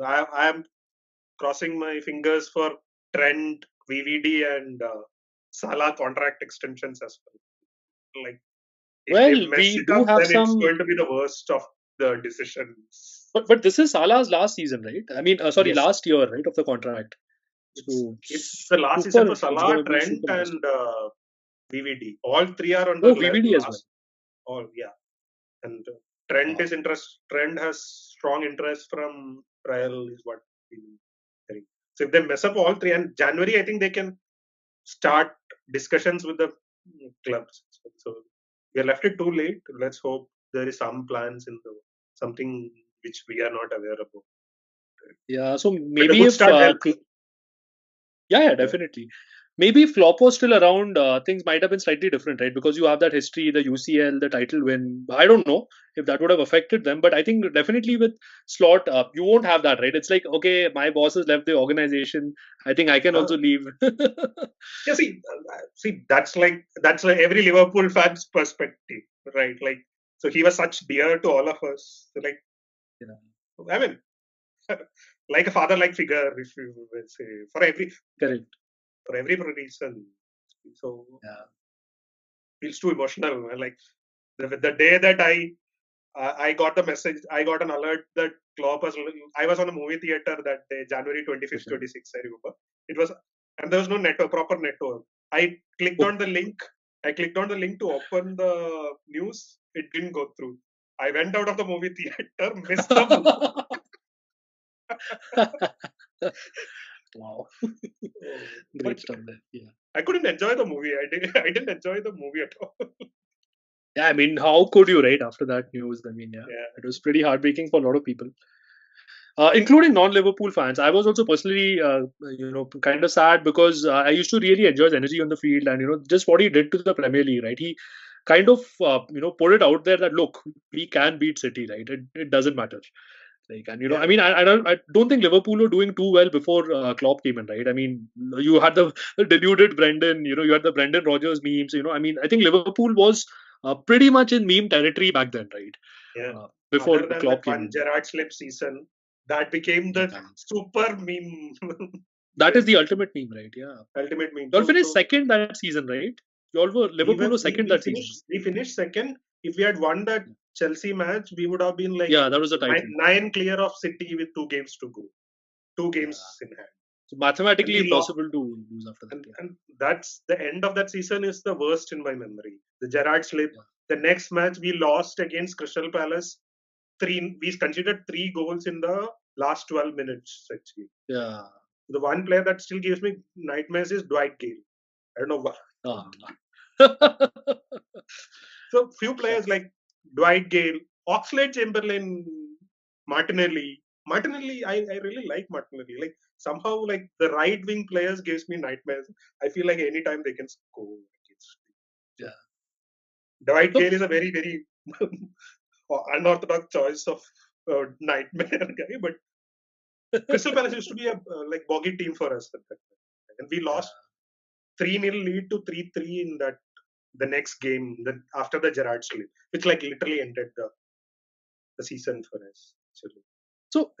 I am crossing my fingers for Trent, VVD, and Salah contract extensions as well. Like if they Well, mess we it do up, have then it's some, going to be the worst of the decisions. but this is Salah's last season, right? I mean, sorry, Yes, last year, right, of the contract. it's So it's the last season super, for it's Salah, gonna be Trent, super and interesting. VVD. All three are on the Oh, VVD as well. last. All yeah, and Trent Wow. is interest. Trent has strong interest from trial, is what we hearing. So if they mess up all three, and January, I think they can start discussions with the clubs. So we are left it too late. Let's hope there is some plans in the something which we are not aware about. Yeah. So But a maybe good if start helps. yeah, Yeah. definitely. Maybe if Klopp was still around, things might have been slightly different, right? Because you have that history, the UCL, the title win. I don't know if that would have affected them, but I think definitely with Slot, you won't have that, right? It's like, okay, my boss has left the organization. I think I can Uh, also leave. yeah, see, that's like every Liverpool fan's perspective, right? Like, so he was such dear to all of us. So, like, Yeah, I mean, like a father-like figure, if you will say, correct. for every reason. So Yeah, feels too emotional. Like the day that I got the message, I got an alert that Klopp was. I was on a movie theater that day, January 25th, okay. 26th. I remember it was, and there was no network, proper network. I clicked Oh. on the link. I clicked on the link to open the news. It didn't go through. I went out of the movie theater, missed the movie. Wow, Oh, but great stuff there. Yeah. I couldn't enjoy the movie. I did. I didn't enjoy the movie at all. Yeah, I mean, how could you, right, after that news? I mean, yeah, Yeah. it was pretty heartbreaking for a lot of people. Including non-Liverpool fans. I was also personally, kind of sad because I used to really enjoy his energy on the field, and just what he did to the Premier League. Right, he kind of, put it out there that look, we can beat City. Right, it doesn't matter. Like, and I Yeah. mean, I don't think Liverpool were doing too well before Klopp came in. Right, I mean, you had the deluded Brendan. You had the Brendan Rodgers memes. I mean, I think Liverpool was pretty much in meme territory back then. Right, Yeah. before Other than that Klopp came one in. Gerard slip season, that became Yeah, the super meme. that is Very the ultimate meme, right? Yeah. ultimate meme. Y'all So finished so second that season, right? Y'all were we Liverpool were was second we that season. finished second. If we had won that Chelsea match, we would have been like Yeah, that was the title. nine clear of City with 2 games to go, two Yeah. games in hand, So and mathematically we lost. impossible to lose after that. Yeah. And that's the end of that season is the worst in my memory. The Gerrard slip. Yeah. The next match we lost against Crystal Palace. We considered 3 goals in the last 12 minutes. Actually, Yeah. the one player that still gives me nightmares is Dwight Gale. I don't know why. Ah. So few players like Dwight Gale, Oxlade Chamberlain, Martinelli. Martinelli, I really like Martinelli. Like somehow, like the right wing players gives me nightmares. I feel like anytime they can score. So Yeah. Dwight So Gale is a very very unorthodox choice of nightmare guy. But Crystal Palace used to be a like boggy team for us at that time, and we yeah. lost 3-0 lead to 3-3 in that the next game after the Gerrard slip, which like literally ended the season for us. Actually.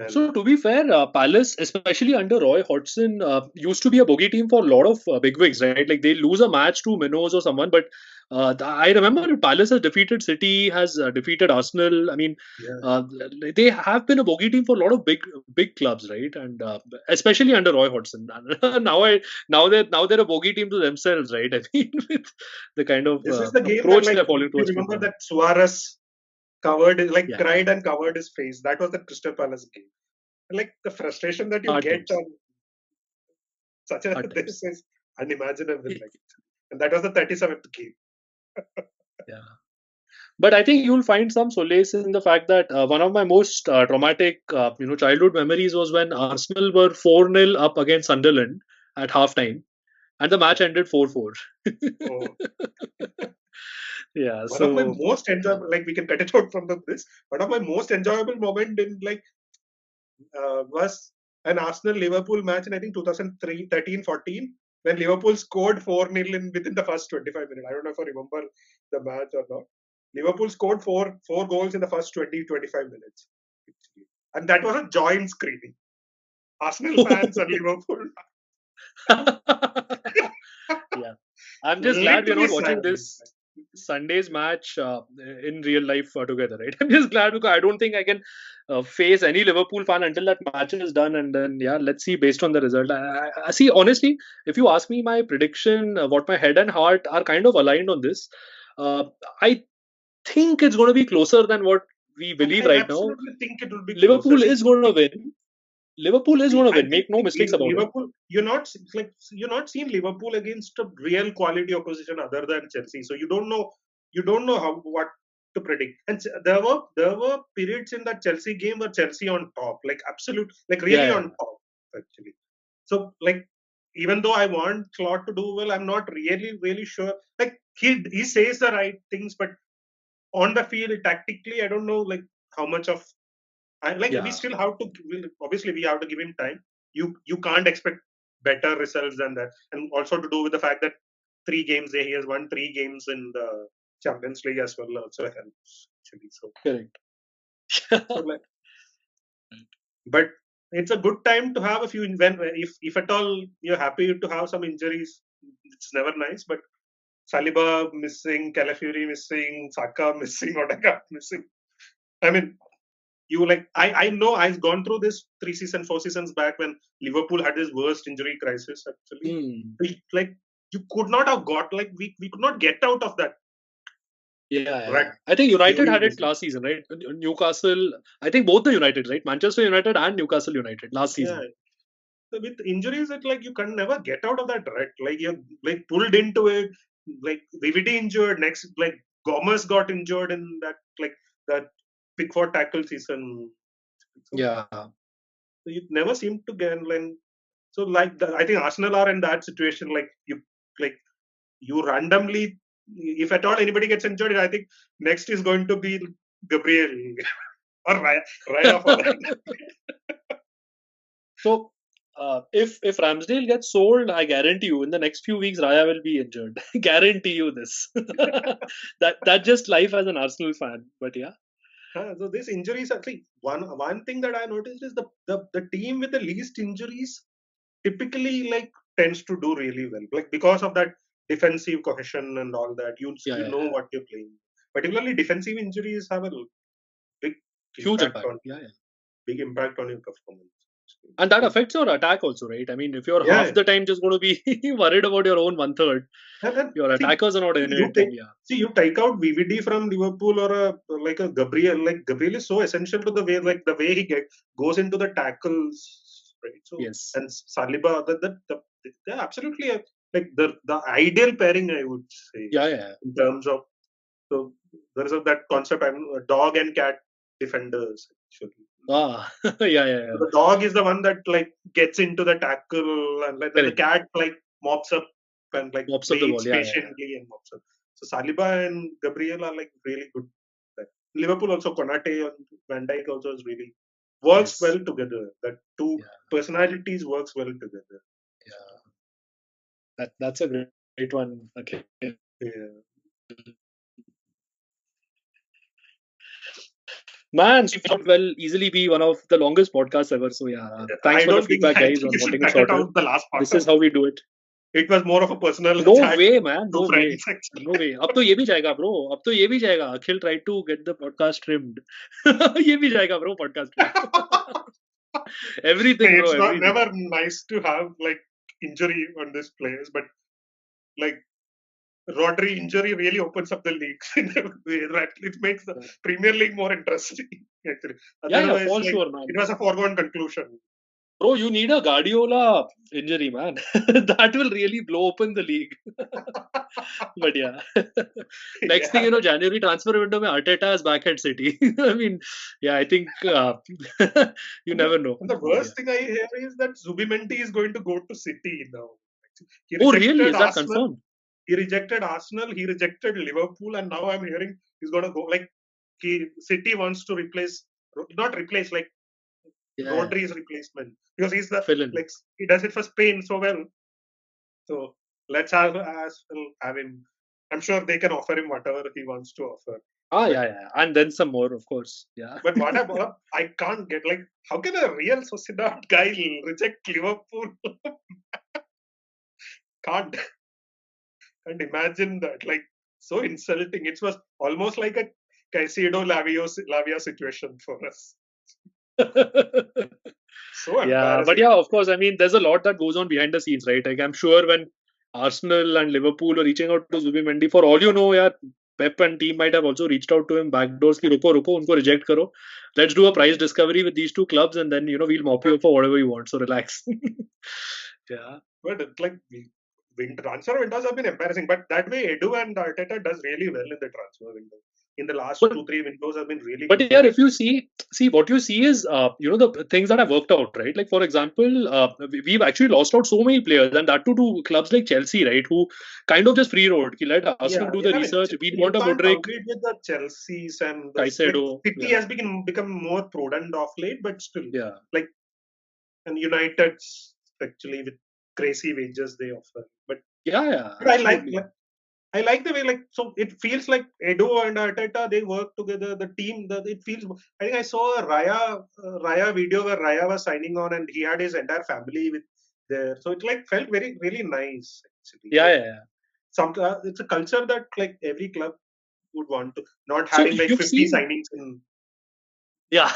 And So to be fair, Palace, especially under Roy Hodgson, used to be a bogey team for a lot of bigwigs, right? Like they lose a match to Minos or someone, but I remember Palace has defeated City, has defeated Arsenal. I mean, yeah, uh, they have been a bogey team for a lot of big clubs, right? And especially under Roy Hodgson. Now they're a bogey team to themselves, right? I mean, with the kind of this is the game where approach like they're following if you towards remember football. that Suarez like Yeah, cried and covered his face. That was the Crystal Palace game. And, like the frustration that you hard get times, on such a hard this times. is unimaginable. Like, and that was the 37th game. Yeah. But I think you'll find some solace in the fact that one of my most traumatic, childhood memories was when Arsenal were 4-0 up against Sunderland at halftime, and the match ended 4-4. Oh, Yeah, one of my so most enjoyable, like we can cut it out from this. One of my most enjoyable moment in like was an Arsenal Liverpool match in I think 2003, 13-14 when Liverpool scored 4-0 within the first 25 minutes. I don't know if I remember the match or not. Liverpool scored four goals in the first 20-25 minutes. And that was a joint screening. Arsenal fans and Liverpool. Yeah. I'm just glad we're Literally not watching sad. this Sunday's match in real life together, right? I'm just glad because I don't think I can face any Liverpool fan until that match is done, and then yeah, let's see based on the result. I see. Honestly, if you ask me, my prediction, what my head and heart are kind of aligned on this. Uh, I think it's going to be closer than what we believe I right now. absolutely think it will be closer. Liverpool is going to win. Liverpool is See, going to I win. think Make no mistakes about it. Liverpool. You're not seeing Liverpool against a real quality opposition other than Chelsea. So you don't know how what to predict. And there were periods in that Chelsea game where Chelsea on top, like absolute, like Yeah, really yeah, on top actually. So like even though I want Klopp to do well, I'm not really sure. Like he says the right things, but on the field tactically, I don't know like how much of like we yeah. still have to obviously we have to give him time. You can't expect better results than that, and also to do with the fact that 3 games he has won 3 games in the Champions League as well also helps actually. Correct. So like, but it's a good time to have a few when if at all you're happy to have some injuries. It's never nice, but Saliba missing, Calafiori missing, Saka missing, Odegaard missing. I mean, you like I know I've gone through this 4 seasons back when Liverpool had this worst injury crisis actually. Hmm. Like you could not have got like we could not get out of that Yeah, yeah, rut yeah. I think United during had this. it last season, right? Newcastle, I think both the United, right? Manchester United and Newcastle United last Yeah. season. So with injuries, it like you can never get out of that rut. Like you're like pulled into it. Like VVD injured. Next, like Gomez got injured in that Pickford tackle season. So, Yeah, so you never seem to get like so like I think Arsenal are in that situation. Like you randomly, if at all anybody gets injured, I think next is going to be Gabriel or Raya for that. so if Ramsdale gets sold, I guarantee you in the next few weeks Raya will be injured. Guarantee you this. That's just life as an Arsenal fan. But yeah, So these injuries, actually, one thing that I noticed is the team with the least injuries typically like tends to do really well, like because of that defensive cohesion and all that. yeah, You yeah, know yeah. what you're playing. Particularly defensive injuries have a big Huge impact impact. on Yeah, yeah. your performance. And that So affects your attack also, right? I mean, if you're yeah, half the time just going to be worried about your own one third, and your see, attackers are not in you it, then take yeah. you take out VVD from Liverpool or like a Gabriel. Like Gabriel is so essential to the way he goes into the tackles, right? So Yes. and Saliba, they're absolutely like the ideal pairing, I would say, Yeah, yeah. in terms of so there is that concept. Dog and cat defenders actually. Ah, yeah, yeah, So yeah. the dog is the one that like gets into the tackle, and like then the Correct. cat like mops up and like Mops up the ball. waits Yeah, yeah, yeah. patiently and mops up. So Saliba and Gabriel are like really good. Like, Liverpool also Konate and Van Dijk also is really works Yes. well together. That two Yeah, personalities works well together. yeah. That's a great one. Okay. Yeah. Man, so it will easily be one of the longest podcasts ever. So yeah, thanks I for the don't think feedback, I guys, think on you should wanting it cut it shorter. out the last This is podcast. how we do it. It was more of a personal No chat way, man. to No way. friends actually. No way. अब तो ये भी जाएगा, bro. अब तो ये भी जाएगा. Akhil tried to get the podcast trimmed. ये भी जाएगा, bro. Podcast trimmed. Everything, bro. It's not Everything. never nice to have like injury on this players, but like Rodri injury really opens up the leagues in a way that it makes the Premier League more interesting. Actually, Yeah, yeah, otherwise, for like sure, it man. was a foregone conclusion. Bro, you need a Guardiola injury, man. That will really blow open the league. But yeah, next thing Yeah, you know, January transfer window, mein Arteta is back at City. I mean, yeah, I think you and the, never know. and the But yeah. worst thing I hear is that Zubimendi is going to go to City now. He Oh, really? rejected Is that Arsenal. confirmed? He rejected Arsenal. He rejected Liverpool, and now I'm hearing he's going to go. Like City wants to replace, not replace, like Yeah, yeah. Rodri's replacement because he's the Fill in. like he does it for Spain so well. So let's have him. I'm sure they can offer him whatever he wants to offer. Ah, But yeah, yeah, and then some more, of course. Yeah. what I can't get, like, how can a Real Sociedad guy reject Liverpool? can't can't imagine that. Like, so insulting. It was almost like a Caicedo Lavia situation for us. So Yeah, but embarrassing. yeah, of course. I mean, there's a lot that goes on behind the scenes, right? Like, I'm sure when Arsenal and Liverpool are reaching out to Zubimendi, for all you know, yeah, Pep and team might have also reached out to him backdoors ki ruko ruko unko reject karo. Let's do a price discovery with these two clubs, and then we'll mop you up for whatever you want. So relax. Yeah. But it's like transfer windows have been embarrassing. But that way, Edu and Arteta does really well in the transfer window. In the last But 2-3 windows have been really But good for yeah, them. if you see what you see is the things that have worked out, right? Like for example, we've actually lost out so many players, and that to clubs like Chelsea, right? Who kind of just free road. Let Arsenal Yeah, do yeah. the I mean, research. We you want a can't Mudrik, compete with the Chelseas and the like. Caicedo. City Yeah, has become more prudent of late, but still, yeah. like, and United's actually with crazy wages they offer. Yeah, yeah, But absolutely. I like the way, like, so it feels like Edo and Arteta they work together. The team, it feels. I think I saw a Raya video where Raya was signing on and he had his entire family with there. So it like felt very really nice actually. Yeah, Like yeah, yeah. it's a culture that like every club would want to, not So having like you've 50 seen, signings in yeah,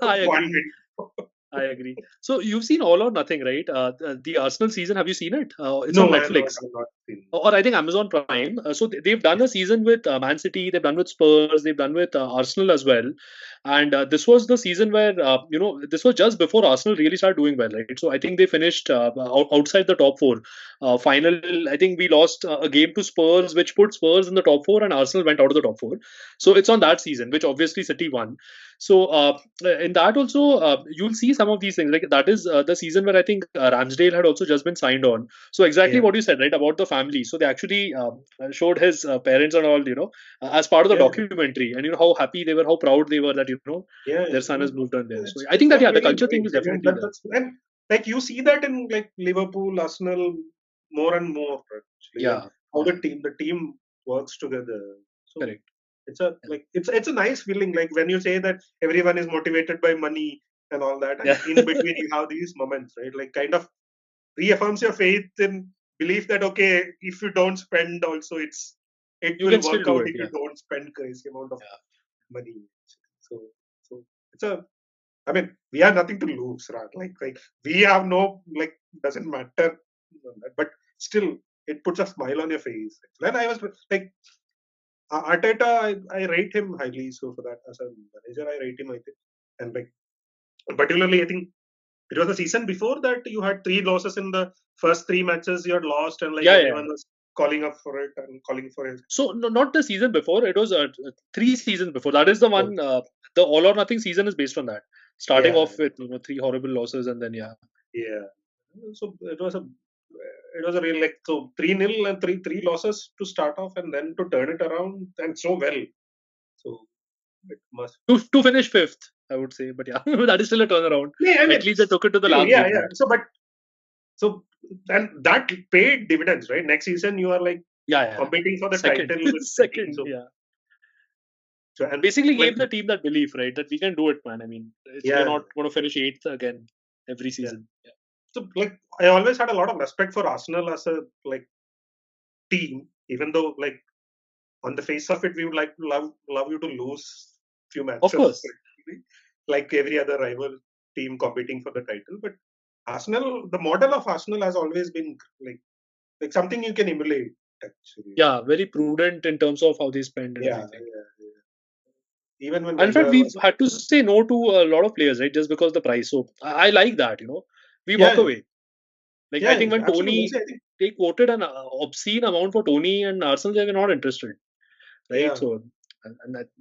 I one agree. window. I agree. So you've seen All or Nothing, right? The Arsenal season. Have you seen it? It's No, on I Netflix. have not seen. Or I think Amazon Prime. So they've done a season with Man City, they've done with Spurs, they've done with Arsenal as well. And this was the season where this was just before Arsenal really started doing well, right? So I think they finished outside the top four. Final, I think we lost a game to Spurs, which put Spurs in the top four, and Arsenal went out of the top four. So it's on that season, which obviously City won. So in that also, you'll see some of these things. Like that is the season where I think Ramsdale had also just been signed on. So exactly Yeah, what you said, right, about the family. So they actually showed his parents and all, as part of the yeah, documentary, and how happy they were, how proud they were that yeah. their son has moved on there. So I It think that felt yeah, the really culture thing nice. is I mean, definitely there. that's and like you see that in like Liverpool, Arsenal, more and more actually, like Yeah, how yeah, the team works together. So correct. it's a like it's a nice feeling. Like when you say that everyone is motivated by money and all that, and Yeah, in between you have these moments, right? Like kind of reaffirms your faith in belief that okay, if you don't spend, also it you will can work still do out it. if you Yeah, don't spend crazy amount of yeah, money. So so it's a I mean, we have nothing to lose, right? Like we have no like doesn't matter, but still it puts a smile on your face. When I was like Arteta, I rate him highly. So for that, as a manager, I rate him. I think, and like particularly, I think it was the season before that you had 3 losses in the first 3 matches. You had lost, and like yeah, yeah. everyone was calling up for it and calling for it. So no, not the season before. It was 3 seasons before. That is the Oh, one. The All or Nothing season is based on that. Starting yeah, off with three horrible losses, and then yeah. yeah. So it was a real like so 3-0 and three losses to start off and then to turn it around and so well. So it must. To finish fifth, I would say. But yeah, that is still a turnaround. Yeah, I At mean, least they took it to the still, last yeah, game, yeah. right? So and that paid dividends, right? Next season you are like Yeah, yeah. competing for the Second, title with City. second, yeah. So and Basically like gave the team that belief, right? That we can do it, man. I mean, we're yeah, not going to finish eighth again every yeah. season. Yeah. So like I always had a lot of respect for Arsenal as a like team, even though like on the face of it we would like love you to lose few Of matches, course. actually, like every other rival team competing for the title. But Arsenal, the model of Arsenal has always been like something you can emulate actually. Yeah, very prudent in terms of how they spend and Yeah, everything. yeah. Even when And in fact, Wenger we've was had to say no to a lot of players, right? Just because of the price. So I like that. We yeah, walk yeah, away. Like I yeah, think when absolutely. Tony, See, I think they quoted an obscene amount for Tony and Arsenal, they were not interested, right? yeah, So,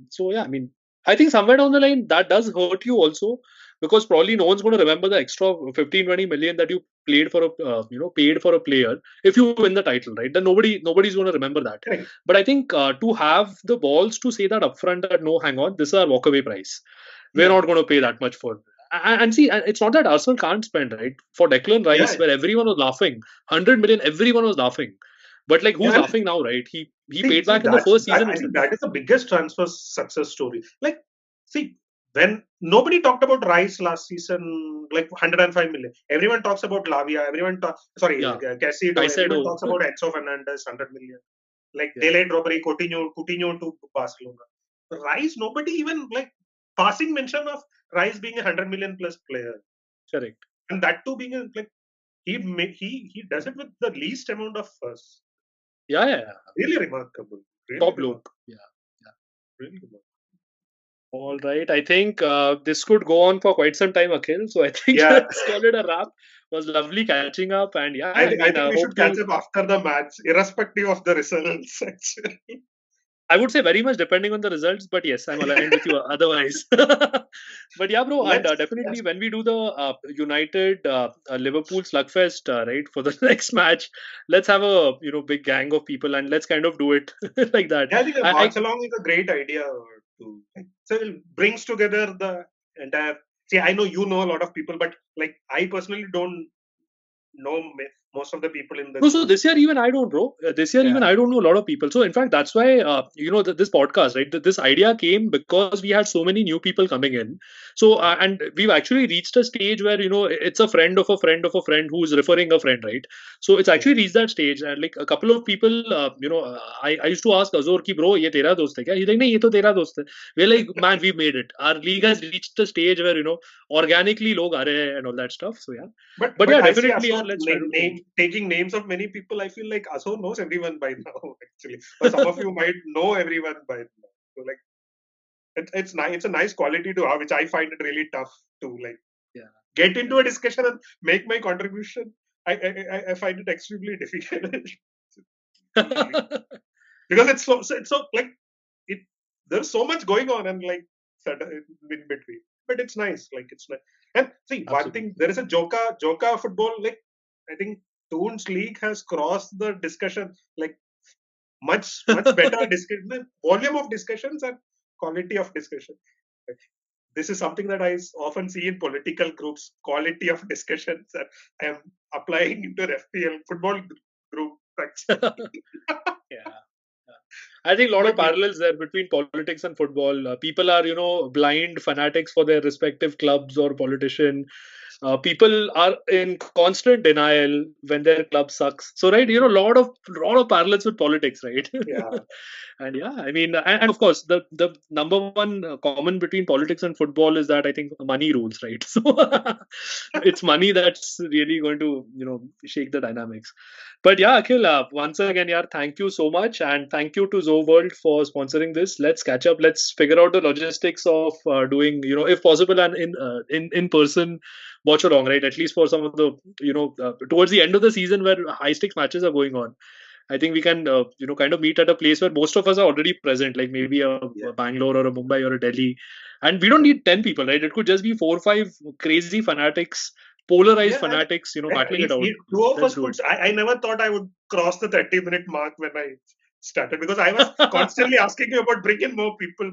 so yeah, I mean, I think somewhere down the line that does hurt you also because probably no one's going to remember the extra 15, 20 million that you played for paid for a player if you win the title, right? Then nobody's going to remember that. correct. But I think to have the balls to say that upfront that no, hang on, this is our walkaway price. We're Yeah, not going to pay that much for. And see, it's not that Arsenal can't spend, right? For Declan yeah, Rice, where everyone was laughing, 100 million, everyone was laughing. But like, who's Yeah, and laughing now, right? He see, paid back in the that's first that. season I think itself. that is the biggest transfer success story. Like, see, when nobody talked about Rice last season, like 105 million. Everyone talks about Lavia. Yeah, Casido. Everyone Caicedo. talks about Enzo Fernandez, 100 million. Like Yeah, delayed robbery, Coutinho to Barcelona. Rice, nobody even like passing mention of Rice being a 100 million plus player, correct. and that too being a, like he does it with the least amount of fuss. Yeah, yeah, yeah. Really remarkable. Really Top remarkable. bloke. Yeah. Yeah. Really remarkable. All right. I think this could go on for quite some time, Akhil. So I think Yeah, let's call it a wrap. It was lovely catching up. And yeah, I I think I mean, think I we hope should catch to. up after the match, irrespective of the results. Actually, I would say very much depending on the results, but yes, I'm aligned with you otherwise. But yeah, bro, and let's definitely catch. when we do the United Liverpool slugfest, right, for the next match, let's have a big gang of people and let's kind of do it like that. Yeah, I think a I march along is a great idea to so it brings together the entire. See, I know you know a lot of people, but like I personally don't know most of the people in the No, so group. this year even I don't, bro. This year even Yeah, I don't know a lot of people. So in fact, that's why this podcast, right? This idea came because we had so many new people coming in. So and we've actually reached a stage where it's a friend of a friend of a friend who's referring a friend, right? So it's yeah. actually reached that stage, and like a couple of people, I used to ask Azor ki bro, ye tera dost hai kya? He's like, nahi, ye to tera dost hai. We're like, man, we made it. Our league has reached a stage where organically log aa rahe hain and all that stuff. So yeah, but But yeah, I see definitely, yeah, Asur let's try to do it. taking names of many people. I feel like Asur knows everyone by now, actually, or some of you might know everyone by now. So like it's nice. It's a nice quality to have, which I find it really tough to like Yeah. get Yeah. into a discussion and make my contribution. I find it extremely difficult. Really. Because it's so like it there's so much going on and like in between, but it's nice, like it's nice. And see, one thing, Absolutely. there is a joka football, like I think Toons League has crossed the discussion, like much better discussion, volume of discussions and quality of discussion. Like, this is something that often see in political groups, quality of discussions, and I am applying into an FPL football group actually. Yeah. Yeah. I think a lot of But yeah, parallels there between politics and football. People are, blind fanatics for their respective clubs or politician. People are in constant denial when their club sucks. So, right, lot of parallels with politics, right? yeah. And yeah, I mean, and of course, the number one common between politics and football is that I think money rules, right? So it's money that's really going to shake the dynamics. But yeah, Akhil, once again, yeah, thank you so much, and thank you to Zoe World for sponsoring this. Let's catch up. Let's figure out the logistics of doing, if possible, and in person watch along, right? At least for some of the, towards the end of the season where high stakes matches are going on. I think we can, kind of meet at a place where most of us are already present, like maybe Yeah. a Bangalore or a Mumbai or a Delhi. And we don't need 10 people, right? It could just be 4 or 5 crazy fanatics, polarized Yeah, I think fanatics, battling it out. two of Let's us do could. it. I never thought I would cross the 30-minute mark when I started, because I was constantly asking you about bring in more people,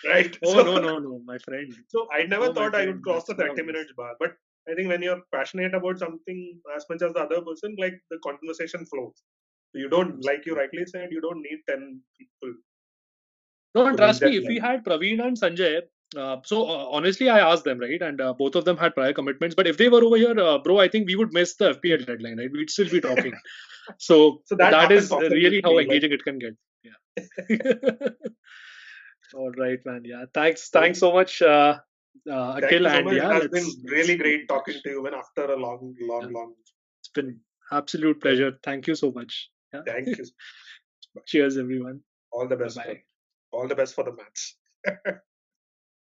right? Oh, no, no, no, my friend. So I never No, my thought I would friend. cross That's the none 30 of this. minutes bar. But I think when you're passionate about something as much as the other person, like the conversation flows. You don't, like you Absolutely. rightly said, you don't need 10 people No, and to make trust that me, if we level. had Praveen and Sanjay, honestly, I asked them, right? And both of them had prior commitments. But if they were over here, bro, I think we would miss the FPL deadline, right? We'd still be talking. So So that that happens is often with really how me. Like, engaging it can get. Yeah. All right, man. Yeah. Thanks so much, thank Akhil. you so And much. It yeah, has let's been let's really keep great in talking touch. to you, even after a long, Yeah, long, long. it's been absolute Yeah. pleasure. Thank you so much. Yeah. Thank you. Cheers, everyone. All the Bye best. bye. All the best for the match.